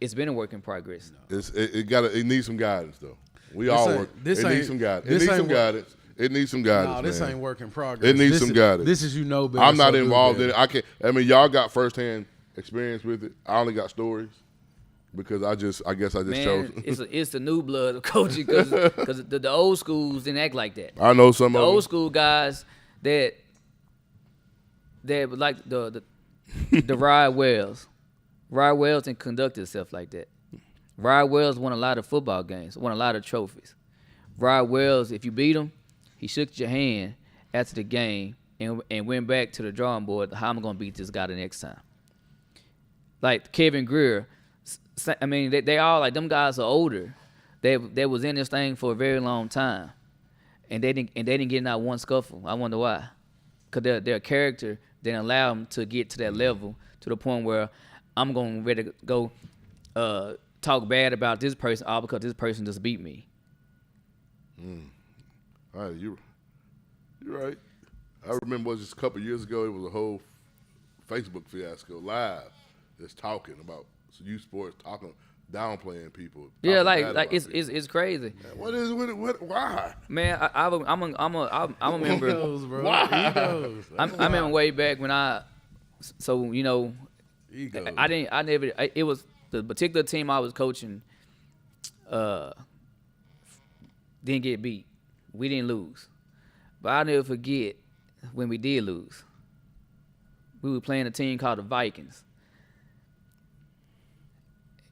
It's been a work in progress. No. It needs some guidance though. We all work. It needs some guidance. It needs some guidance. It needs some guidance. No, this man. ain't work in progress. It needs some guidance. This is better. I'm not involved in it. I mean, y'all got firsthand experience with it. I only got stories because I guess I just chose. It's the new blood of coaching, because the old schools didn't act like that. I know some the of old them. School guys that like the Rod Wells. Rod Wells didn't conduct himself like that. Rod Wells won a lot of football games, won a lot of trophies. Rod Wells, if you beat him, he shook your hand after the game and went back to the drawing board. How am I going to beat this guy the next time? Like Kevin Greer, I mean, they all, like, them guys are older. They was in this thing for a very long time, and they didn't get out one scuffle. I wonder why. Because their character didn't allow them to get to that level, to the point where I'm going ready to go talk bad about this person all because this person just beat me. All right, you're right. I remember just a couple of years ago, it was a whole Facebook fiasco live. Just talking about youth sports, downplaying people. Yeah, like it's crazy. Man, what is what? Why? Man, I'm a member. Egos, bro. Why? Egos. I remember way back when Egos. it was the particular team I was coaching. Didn't get beat. We didn't lose, but I'll never forget when we did lose. We were playing a team called the Vikings.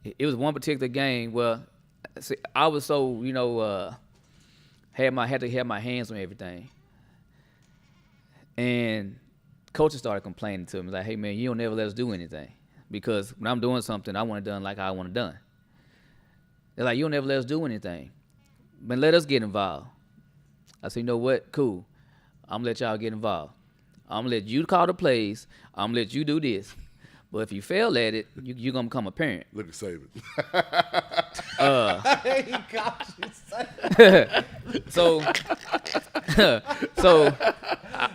It was one particular game where I was so had to have my hands on everything, and coaches started complaining to me like, "Hey man, you don't never let us do anything because when I'm doing something, I want it done like I want it done." They're like, "You don't never let us do anything, but let us get involved." I said, "You know what? Cool. I'm gonna let y'all get involved. I'm gonna let you call the plays. I'm gonna let you do this. But if you fail at it, you're gonna become a parent." Look at Saban. So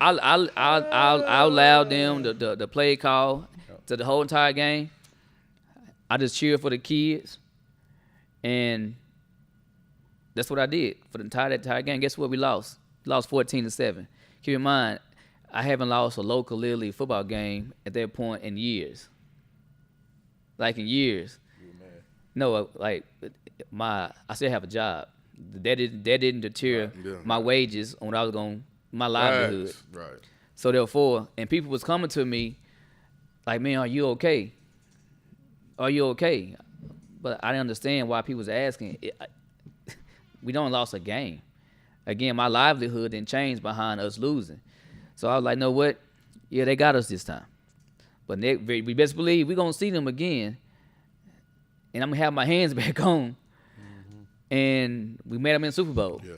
I allowed them the play call to the whole entire game. I just cheered for the kids, and that's what I did for the entire game. Guess what? We lost. We lost 14-7. Keep in mind, I haven't lost a local Little League football game at that point in years. Like in years. No, like I still have a job. That didn't deter my wages on what I was my livelihood. Right. So therefore, and people was coming to me like, "Man, are you okay? Are you okay?" But I didn't understand why people was asking. We don't lost a game. Again, my livelihood didn't change behind us losing. So I was like, "Know what? Yeah, they got us this time. But we best believe we're going to see them again. And I'm going to have my hands back on." And we made them in the Super Bowl. Yeah.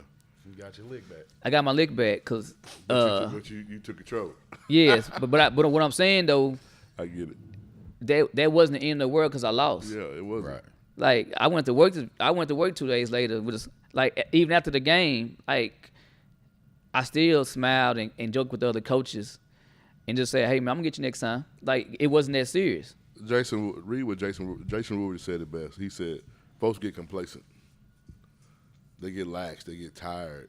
You got your lick back. I got my lick back because But you took control. yes, but what I'm saying though, I get it. that wasn't the end of the world because I lost. Yeah, it wasn't. Right. Like I went to work 2 days later with even after the game, like I still smiled and joked with the other coaches and just said, "Hey man, I'm gonna get you next time." Like it wasn't that serious. Jason Rudy said it best. He said, "Folks get complacent. They get lax. They get tired.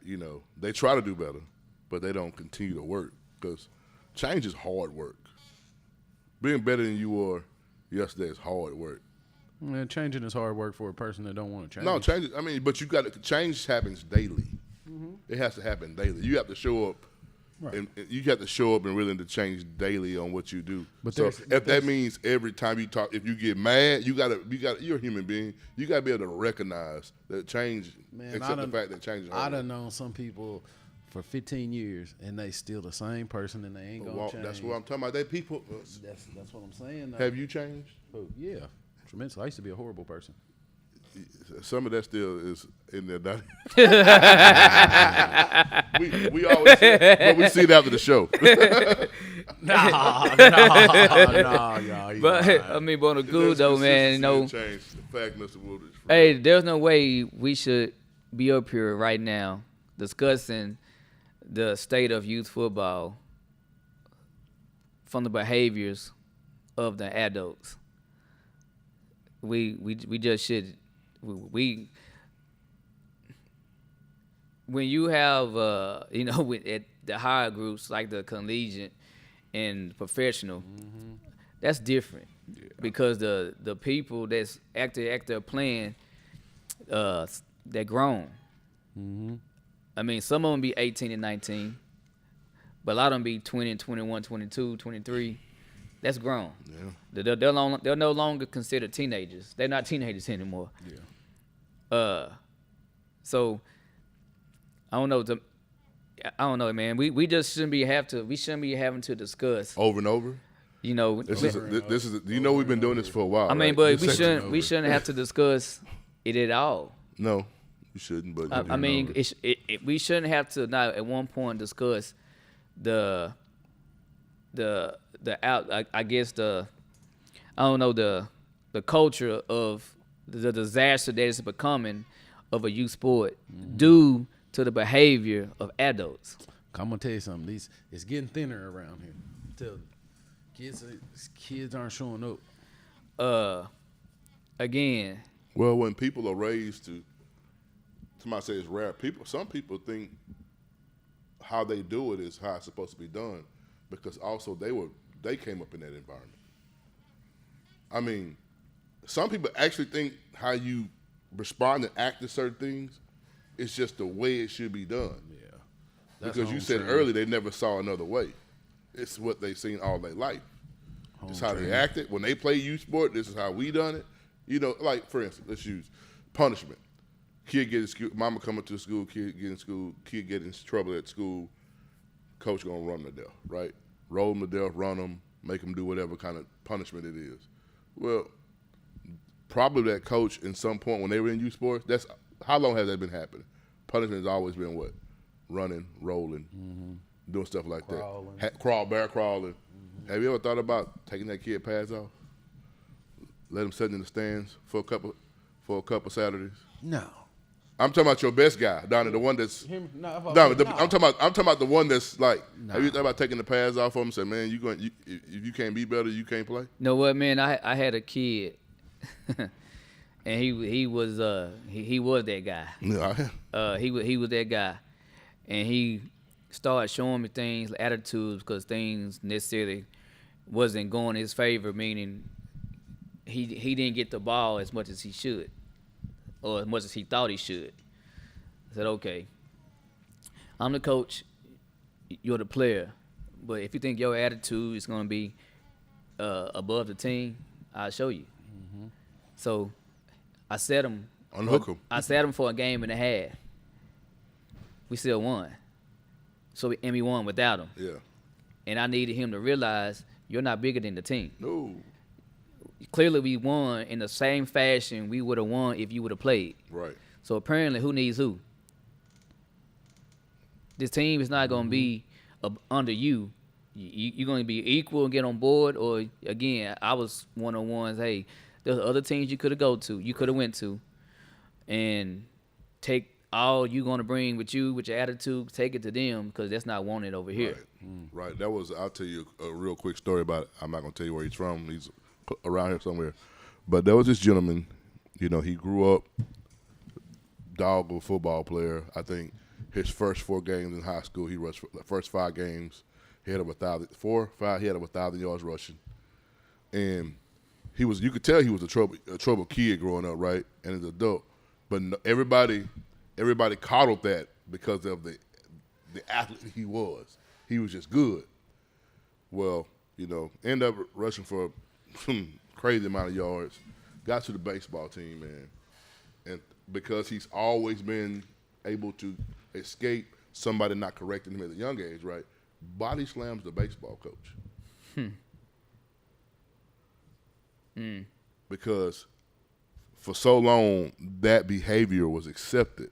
They try to do better, but they don't continue to work because change is hard work. Being better than you were yesterday is hard work. Man, changing is hard work for a person that don't want to change. No, change. I mean, but change happens daily. It has to happen daily. You have to show up, Right. and you have to show up and willing to change daily on what you do. But so if that means every time you talk, if you get mad, you're a human being. You gotta be able to recognize that change. Man, accept the fact that change is hard. I done known some people for 15 years and they still the same person and they ain't gonna change. That's what I'm talking about. They people. That's what I'm saying. Though. Have you changed? Oh, yeah, tremendously. I used to be a horrible person. Some of that still is in there. we always see it, but we see it after the show. No. But I mean, but on the good though, man, Change the fact, Mr. Woodridge. Hey, there's no way we should be up here right now discussing the state of youth football from the behaviors of the adults. We just should. We when you have at the higher groups like the collegiate and professional, that's different because the people that's active playing, they're grown. I mean, some of them be 18 and 19, but a lot of them be 20 and 21, 22, 23. That's grown. Yeah. They're no longer considered teenagers. They're not teenagers anymore. Yeah. So I don't know, man. We just shouldn't be having to discuss over and over. This is. We've been doing this for a while. I mean, right? but we shouldn't have to discuss it at all. No, you shouldn't. But I mean, we shouldn't have to now at one point discuss the culture of the disaster that is becoming of a youth sport due to the behavior of adults. I'm gonna tell you something. It's getting thinner around here. Tell you. Kids aren't showing up. Again. Well, when people are raised to, somebody say it's rare. Some people think how they do it is how it's supposed to be done, because also they came up in that environment. I mean, some people actually think how you respond and act to certain things is just the way it should be done. Yeah. Because you said earlier they never saw another way. It's what they seen all their life. It's how they acted. When they play youth sport, this is how we done it. You know, like, for instance, let's use punishment. Kid get in school, mama coming to school, kid get in school, kid get in trouble at school, coach gonna run to death, right? Roll them to death, run them, make them do whatever kind of punishment it is. Well, probably that coach in some point when they were in youth sports, that's how long has that been happening? Punishment has always been what? Running, rolling, doing stuff like Crawling. that. Bear crawling. Have you ever thought about taking that kid pads off? Let him sit in the stands for a couple Saturdays? No. I'm talking about your best guy, Donnie, the one that's. I'm I'm talking about the one that's like. Have you thought about taking the pads off for him and say, man, if you can't be better, you can't play? You know what, man? I had a kid, and he was that guy. Yeah. He was that guy, and he started showing me things, attitudes, because things necessarily wasn't going in his favor. Meaning, he didn't get the ball as much as he should, or as much as he thought he should. I said, okay, I'm the coach, you're the player, but if you think your attitude is going to be above the team, I'll show you. So I set him. Unhook him. I set him for a game and a half. We still won. So we won without him. Yeah. And I needed him to realize you're not bigger than the team. No. Clearly, we won in the same fashion we would have won if you would have played. Right. So apparently, who needs who? This team is not going to be under you. You're going to be equal and get on board. Or, again, I was one of the ones, hey, there's other teams you could have went to, and take all you're going to bring with you, with your attitude, take it to them, because that's not wanted over here. Right. That was, I'll tell you a real quick story about it. I'm not going to tell you where he's from. He's around here somewhere. But there was this gentleman, he grew up, dog a football player. I think his first 4 games in high school, he rushed the first 5 games. He had over 1,000 yards rushing. And you could tell he was a trouble kid growing up, right? And as an adult. But everybody coddled that because of the athlete he was. He was just good. Well, end up rushing for some crazy amount of yards. Got to the baseball team, man. And because he's always been able to escape somebody not correcting him at a young age, right? Body slams the baseball coach. Because for so long, that behavior was accepted.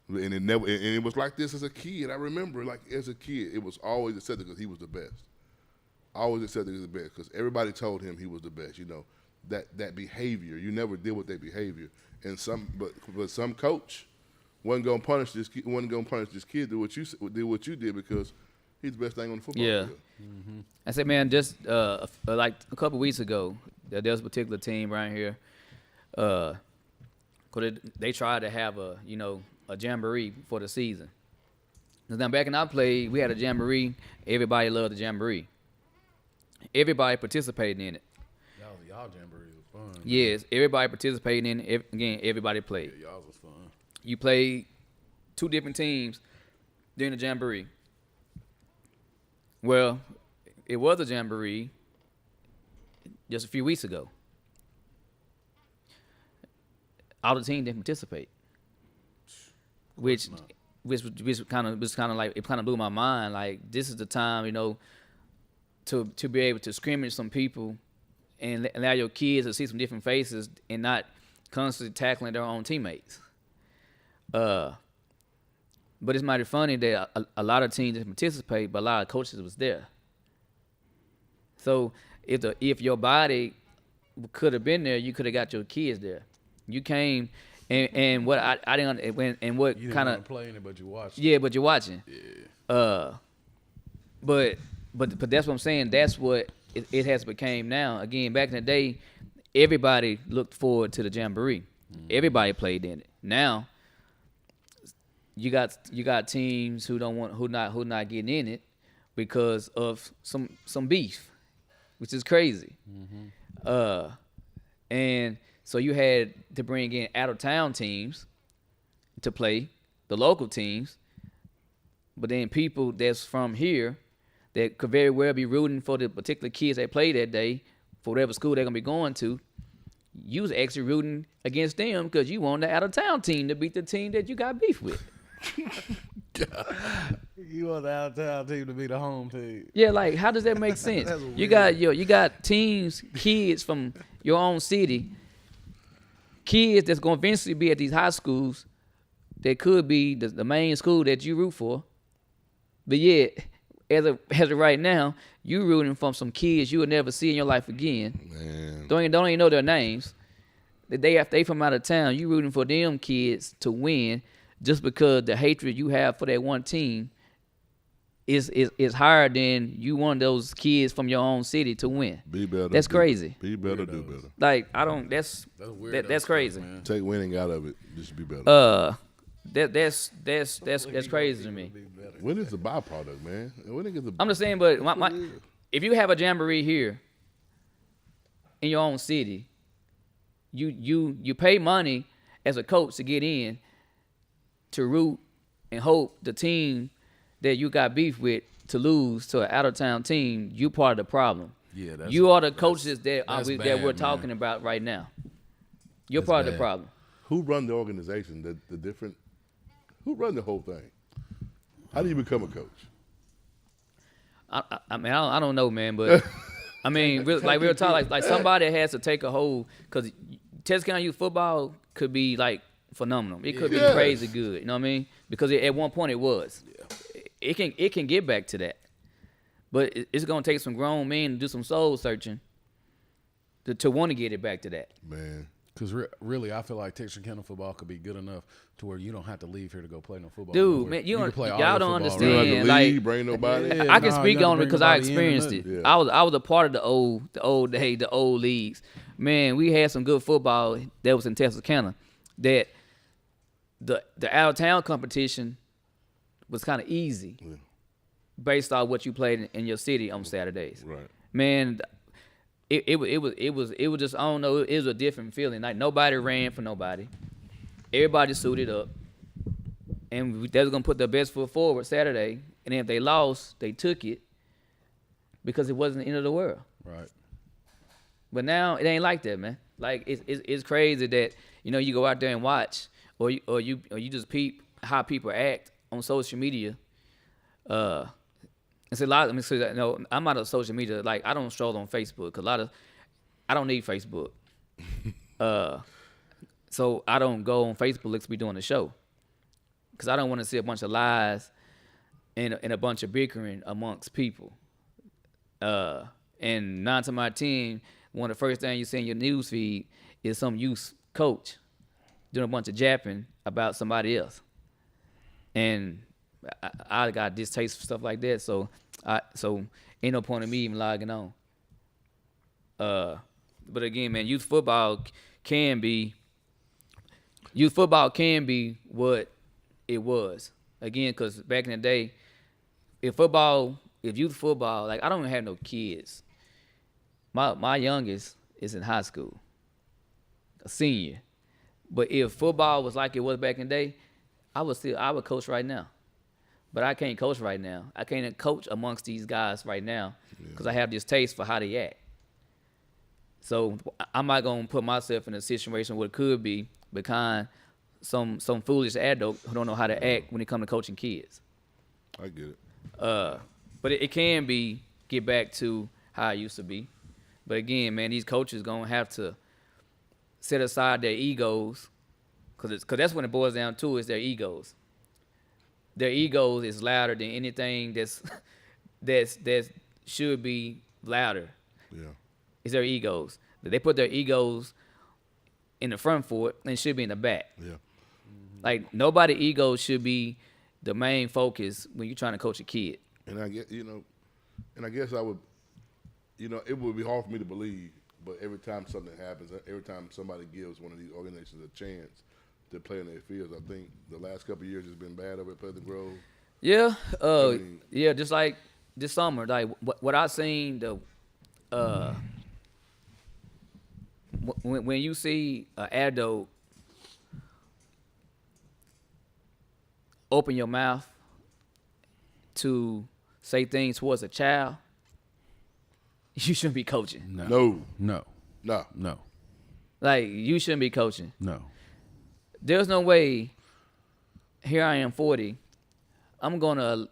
And it was like this as a kid. I remember, like, as a kid, it was always accepted because he was the best. Always accepted he was the best because everybody told him he was the best. That behavior, you never deal with that behavior. And but some coach wasn't gonna punish this kid. Do what you did because he's the best thing on the football field. I said, man, just like a couple weeks ago, there was a particular team around here. Cause they tried to have a jamboree for the season. Now back in our play, we had a jamboree. Everybody loved the jamboree. Everybody participated in it. Y'all jamboree was fun. Yes, everybody participated in it. Again, everybody played. Yeah, y'all was fun. You played 2 different teams during the jamboree. Well, it was a jamboree just a few weeks ago. All the teams didn't participate, which kind of like, it kind of blew my mind. Like, this is the time, to be able to scrimmage some people and allow your kids to see some different faces and not constantly tackling their own teammates. But it's mighty funny that a lot of teams didn't participate, but a lot of coaches was there. So if your body could have been there, you could have got your kids there. You came And what I didn't when and what You kind didn't of play in it, but you watched. yeah, but you're watching. Yeah. But that's what I'm saying. That's what it has became now. Again, back in the day, everybody looked forward to the jamboree. Everybody played in it. Now, you got teams who not getting in it because of some beef, which is crazy. And so you had to bring in out of town teams to play the local teams, but then people that's from here that could very well be rooting for the particular kids that play that day for whatever school they're gonna be going to. You was actually rooting against them because you want the out of town team to beat the team that you got beef with. You want the out of town team to be the home team. Yeah, like how does that make sense? You got teams, kids from your own city, kids that's gonna eventually be at these high schools that could be the main school that you root for, but yet as of right now, you rooting from some kids you will never see in your life again. Man. Don't even know their names. They from out of town. You rooting for them kids to win just because the hatred you have for that one team is higher than you want those kids from your own city to win. Be better. That's crazy. Be better, do better. Like I don't. That's crazy. Man. Take winning out of it. Just be better. That's crazy to me. Winning is a byproduct, man. Winning is a. I'm just saying, but if you have a jamboree here in your own city, you pay money as a coach to get in, to root and hope the team that you got beef with to lose to an out of town team. You part of the problem. Yeah, you are the coaches that bad, we're man. talking about right now. You're part of the problem. Who run the organization? The different. Who run the whole thing? How do you become a coach? I mean, I don't know, man, but I mean, like we were talking, like somebody has to take a hold because Texarkana youth football could be like phenomenal. It could be crazy good. You know what I mean? Because at one point it was. Yeah. It can get back to that, but it's gonna take some grown men to do some soul searching to want to get it back to that. Man. Because really, I feel like Texarkana football could be good enough to where you don't have to leave here to go play no football. Dude, man, y'all don't understand. You don't have to leave, like, bring nobody. Yeah, I can speak on it because I experienced it. Yeah. I was a part of the old leagues. Man, we had some good football that was in Texarkana. That the out of town competition was kind of easy, based on what you played in your city on Saturdays. Right. Man, it was just, I don't know, it was a different feeling. Like nobody ran for nobody. Everybody suited up, and they was gonna put their best foot forward Saturday. And then if they lost, they took it because it wasn't the end of the world. Right. But now it ain't like that, man. Like it's crazy that you go out there and watch, or you just peep how people act on social media. It's a lot. I'm not on social media. Like I don't stroll on Facebook because I don't need Facebook. So I don't go on Facebook. Let's be doing the show because I don't want to see a bunch of lies and a bunch of bickering amongst people. And 9 to my 10, one of the first things you see in your news feed is some youth coach doing a bunch of japping about somebody else, and I got distaste for stuff like that, so ain't no point in me even logging on. But again, man, youth football can be what it was. Again, because back in the day, if youth football, like I don't even have no kids. My youngest is in high school, a senior. But if football was like it was back in the day, I would coach right now. But I can't coach right now. I can't coach amongst these guys right now because I have this taste for how they act. So I'm not going to put myself in a situation where it could be behind some foolish adult who don't know how to act when it comes to coaching kids. I get it. But it can get back to how it used to be. But again, man, these coaches going to have to set aside their egos because that's when it boils down to is their egos. Their egos is louder than anything that should be louder. Yeah. It's their egos. They put their egos in the front for it, and it should be in the back. Yeah. Like nobody ego should be the main focus when you're trying to coach a kid. And I get, and I guess I would, it would be hard for me to believe, but every time something happens, every time somebody gives one of these organizations a chance to play in their fields, I think the last couple of years has been bad over at Pleasant Grove. Yeah, yeah, just like this summer, like what I seen when you see an adult open your mouth to say things towards a child, you shouldn't be coaching. No. Like you shouldn't be coaching. No. There's no way. Here I am, 40. I'm gonna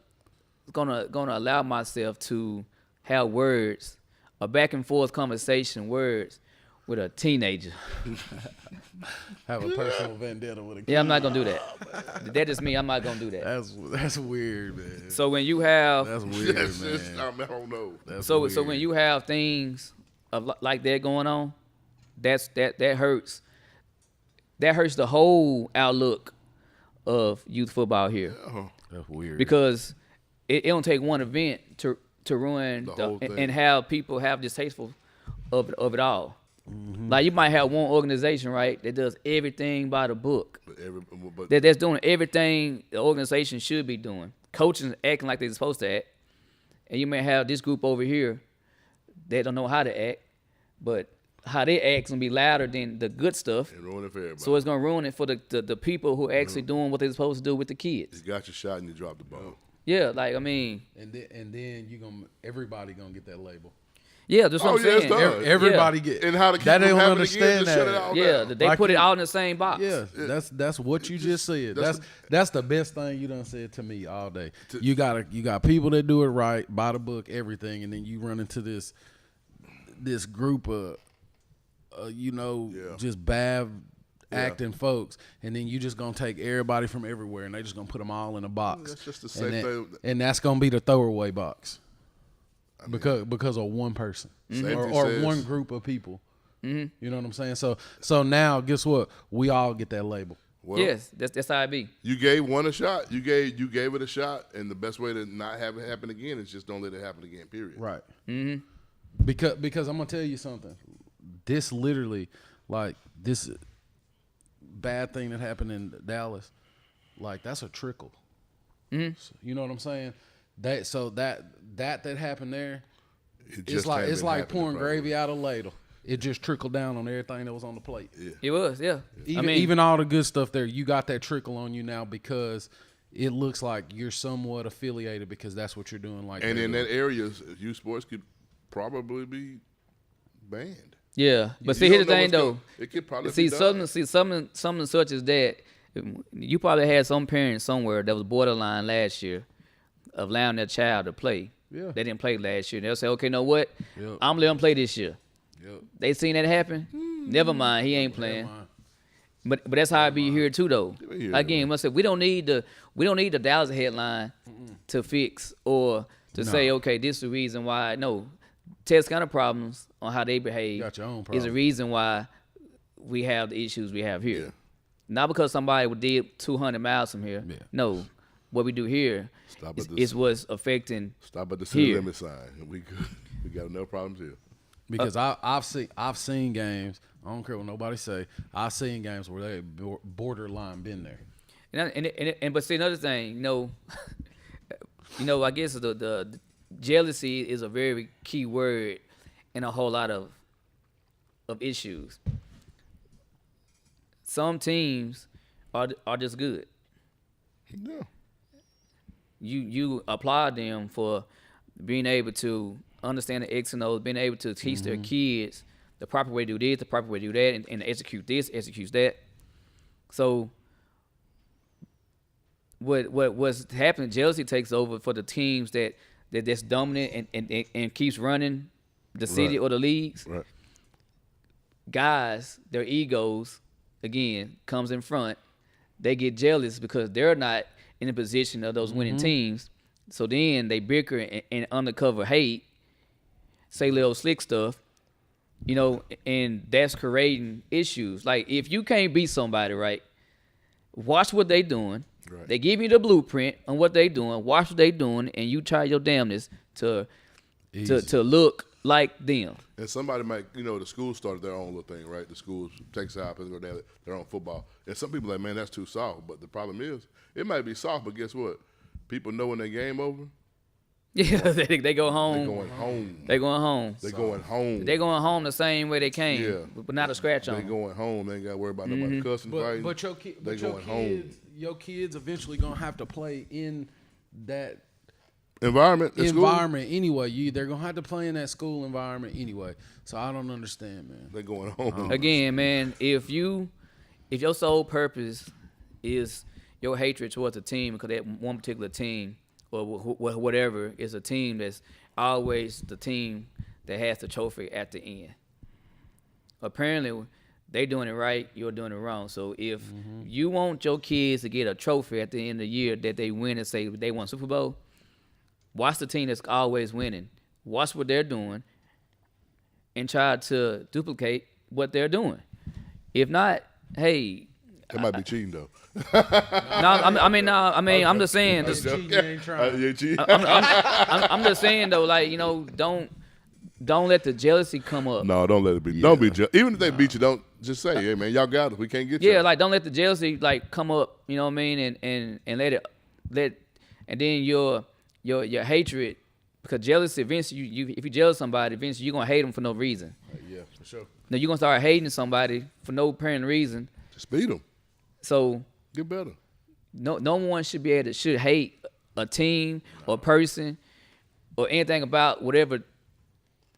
allow myself to have words, a back and forth conversation, words with a teenager. Have a personal vendetta with a kid. Yeah, I'm not gonna do that. That is me. I'm not gonna do that. That's weird, man. So when you have That's weird, man. I don't know. That's so weird. when you have things like that going on, that hurts. That hurts the whole outlook of youth football here. That's weird. Because it don't take one event to ruin The whole thing. and have people have distasteful of it all. Mm-hmm. Like you might have one organization, right, that does everything by the book. But That's doing everything the organization should be doing. Coaches acting like they're supposed to act. And you may have this group over here that don't know how to act, but how they act is gonna be louder than the good stuff. and ruin it for everybody. So it's gonna ruin it for the people who are actually doing what they're supposed to do with the kids. You got your shot and you dropped the ball. Yeah, like I mean, and then everybody gonna get that label. yeah, that's what Oh, I'm yeah, it's saying. done. Everybody get And how to keep that. They from don't having it again, understand just shut it that. all Yeah, down. they Like put it you- all in the same box. Yeah, that's what you just said. That's That's the best thing you done said to me all day. You got people that do it right, by the book, everything, and then you run into this group of just bad acting folks, and then you just gonna take everybody from everywhere, and they just gonna put them all in a box. That's just the same thing. And that's gonna be the throwaway box because of one person Safety or says- one group of people. You know what I'm saying? So now, guess what? We all get that label. Well, Yes, that's how it be. you gave one a shot. You gave it a shot, and the best way to not have it happen again is just don't let it happen again. Period. Right. Because I'm gonna tell you something. This literally, like this bad thing that happened in Dallas, like that's a trickle. So, you know what I'm saying? That happened there. It's like pouring gravy out of a ladle. It just trickled down on everything that was on the plate. Yeah. It was, yeah. Even all the good stuff there, you got that trickle on you now because it looks like you're somewhat affiliated because that's what you're doing. Like, And in that area, youth sports could probably be banned. Yeah, but You see, here's don't the know thing what's though. it could probably See, be done. something such as that. You probably had some parents somewhere that was borderline last year of allowing their child to play. Yeah. They didn't play last year. They'll say, okay, know what? Yep. I'm gonna let them play this year. Yep. They seen that happen. Never mind, he ain't playing. But that's how it be here too, though. here, Again, I said we don't need the Dallas headline to fix or to say, okay, this is the reason why. No, Texarkana problems on how they behave Got your own is problem. the reason why we have the issues we have here. Yeah. Not because somebody did 200 miles from here. Yeah. No, what we do here Stop at is what's affecting. Stop at the city Here. limit sign. We got enough problems here. Because I've seen games. I don't care what nobody say. I've seen games where they borderline been there. But see another thing, I guess the jealousy is a very key word in a whole lot of issues. Some teams are just good. Yeah. You applaud them for being able to understand the X and O's, being able to teach their kids the proper way to do this, the proper way to do that, and execute this, execute that. So what's happening? Jealousy takes over for the teams that's dominant and keeps running the city Right. or the leagues. Right. Guys, their egos again comes in front. They get jealous because they're not in the position of those winning teams. So then they bicker and undercover hate, say little slick stuff, You know, and that's creating issues. Like, if you can't beat somebody, right, watch what they doing. Right. They give you the blueprint on what they doing. Watch what they doing, and you try your damnedest to look like them. And somebody might, the schools started their own little thing, right? The schools, Texas, their own football. And some people are like, man, that's too soft. But the problem is, it might be soft, but guess what? People know when their game over. Yeah, they go home. They're going home. They going home. They're going home. They going home the same way they came, but not a scratch on. They going home. They ain't got to worry about nobody cussing, fighting. But your kids eventually gonna have to play in that environment anyway. They're gonna have to play in that school environment anyway. So I don't understand, man. They're going home. Again, man, if your sole purpose is your hatred towards a team because that one particular team or whatever is a team that's always the team that has the trophy at the end. Apparently, they doing it right, you're doing it wrong. So if you want your kids to get a trophy at the end of the year that they win and say they won Super Bowl, watch the team that's always winning. Watch what they're doing and try to duplicate what they're doing. If not, hey. That might be cheating, though. I'm just saying. I'm just saying, though, like, don't let the jealousy come up. No, don't let it be. Yeah. Don't be jealous. Even if they beat you, don't just say, hey, man, y'all got us. We can't get you. Yeah, like, don't let the jealousy, like, come up, you know what I mean? And and then your hatred, because jealousy, eventually, if you jealous somebody, eventually you're going to hate them for no reason. Yeah, for sure. Now, you're going to start hating somebody for no apparent reason. Just beat them. So get better. No one should hate a team or a person or anything about whatever it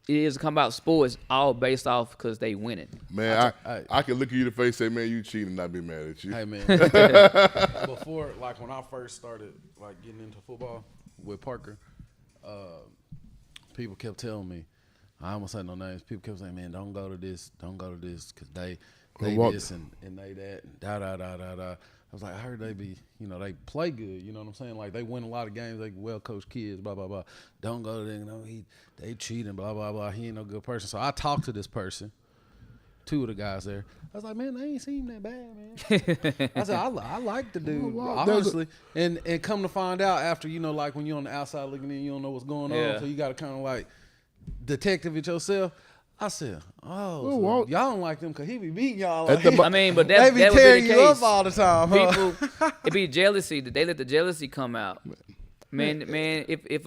is to come about sports, all based off because they winning. Man, I can look at you in the face and say, man, you cheating, and not be mad at you. Hey, man. Before, like, when I first started, like, getting into football with Parker, people kept telling me, I almost said no names, people kept saying, man, don't go to this, because they this and they that, and da-da-da-da-da. I was like, I heard they be, they play good, you know what I'm saying? Like, they win a lot of games, they well-coached kids, blah, blah, blah. Don't go to them, they cheating, blah, blah, blah. He ain't no good person. So I talked to this person, two of the guys there. I was like, man, they ain't seem that bad, man. I said, I like the dude, honestly. And come to find out after, like when you're on the outside looking in, you don't know what's going on, so you got to kind of like detective it yourself. I said, so y'all don't like them because he be beating y'all. Like, but they be tearing tearing you up all the time. People, it be jealousy. They let the jealousy come out. Man, if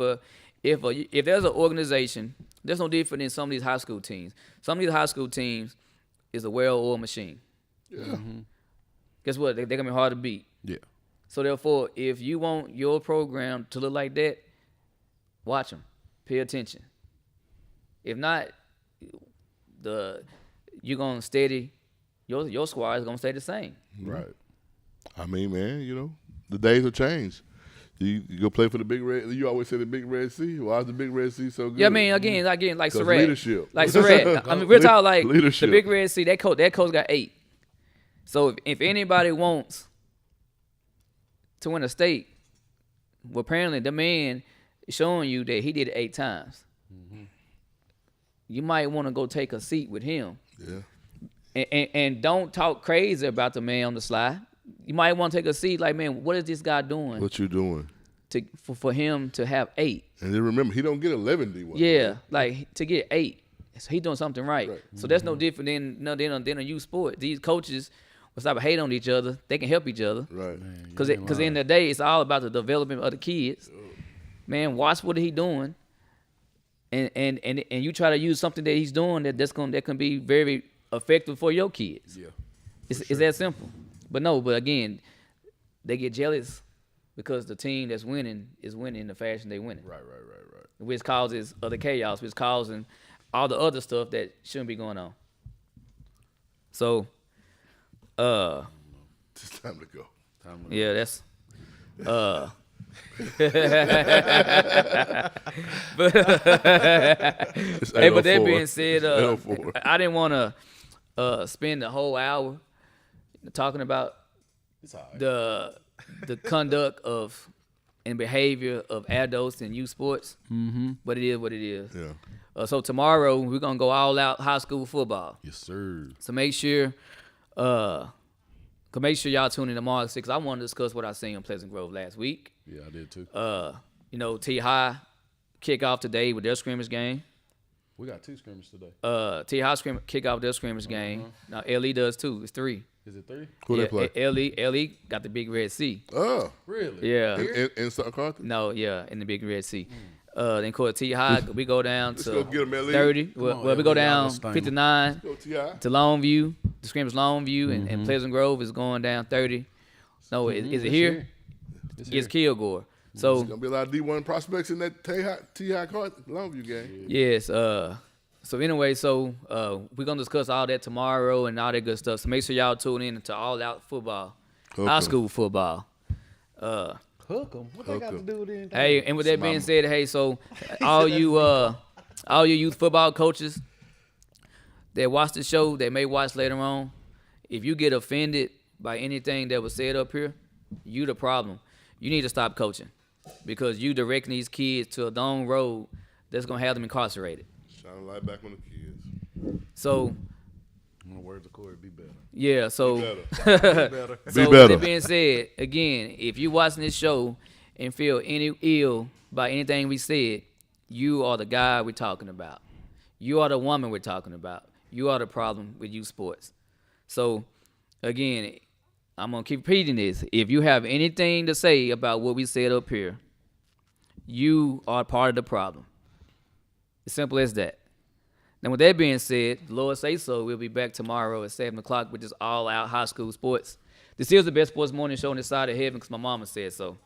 there's an organization, there's no different than some of these high school teams. Some of these high school teams is a well-oiled machine. Yeah. Mm-hmm. Guess what? They're gonna be hard to beat. Yeah. So therefore, if you want your program to look like that, watch them. Pay attention. If not, you're gonna steady your squad is gonna stay the same. Right. I mean, man, the days have changed. You go play for the Big Red. You always say the Big Red Sea. Why is the Big Red Sea so good? Yeah, I mean, again, like Surratt. Leadership. Like Surratt. I mean, real talk, like leadership. The Big Red Sea. That coach got 8. So if anybody wants to win a state, well, apparently the man is showing you that he did it 8 times. You might want to go take a seat with him. Yeah. And don't talk crazy about the man on the slide. You might want to take a seat like, man, what is this guy doing? What you doing? For him to have 8. And then remember, he don't get 11 D1. Yeah, like to get 8. So he doing something right. So that's no different than a youth sport. These coaches will stop hating on each other. They can help each other. Right. Because in the end of the day, it's all about the development of the kids. Man, watch what he doing. And you try to use something that he's doing that can be very effective for your kids. Yeah, it's that simple. But again, they get jealous because the team that's winning is winning in the fashion they winning. Right. Which causes other chaos, which causing all the other stuff that shouldn't be going on. So, it's time to go. Yeah, that's. But that being said, I didn't want to spend the whole hour talking about the conduct of and behavior of adults in youth sports. But it is what it is. Yeah. So tomorrow we're gonna go all out high school football. Yes, sir. So make sure y'all tune in tomorrow at 6. I want to discuss what I seen in Pleasant Grove last week. Yeah, I did too. T High kick off today with their scrimmage game. We got 2 scrimmages today. T High kick off their scrimmage game. Now LE does too. It's 3. Is it 3? Who they play? LE got the Big Red Sea. Oh, Really? Yeah. in Texarkana? No, yeah, in the Big Red Sea. Then of course T High, we go down Let's to go get 'em, LE. 30. Well, we go down let's sting 'em. 59 Go T.I. to Longview. The scrimmage Longview and Pleasant Grove is going down 30. No, is it here? It's Kilgore. So There's gonna be a lot of D1 prospects in that T.I. Longview game. yes. So anyway, we're gonna discuss all that tomorrow and all that good stuff. So make sure y'all tune in to all out football, high school football. Hook 'em. What they got to do with anything? Hey, and with that being said, hey, so all you youth football coaches that watch the show, that may watch later on, if you get offended by anything that was said up here, you the problem. You need to stop coaching because you directing these kids to a long road that's gonna have them incarcerated. Shine a light back on the kids. So, In the words of Corey, be better. yeah, so Be so better. with better. that being said, again, if you watching this show and feel any ill by anything we said, you are the guy we're talking about. You are the woman we're talking about. You are the problem with youth sports. So, again, I'm going to keep repeating this. If you have anything to say about what we said up here, you are part of the problem. As simple as that. Now, with that being said, the Lord say so, we'll be back tomorrow at 7 o'clock with just all-out high school sports. This is the best sports morning show on this side of heaven because my mama said so.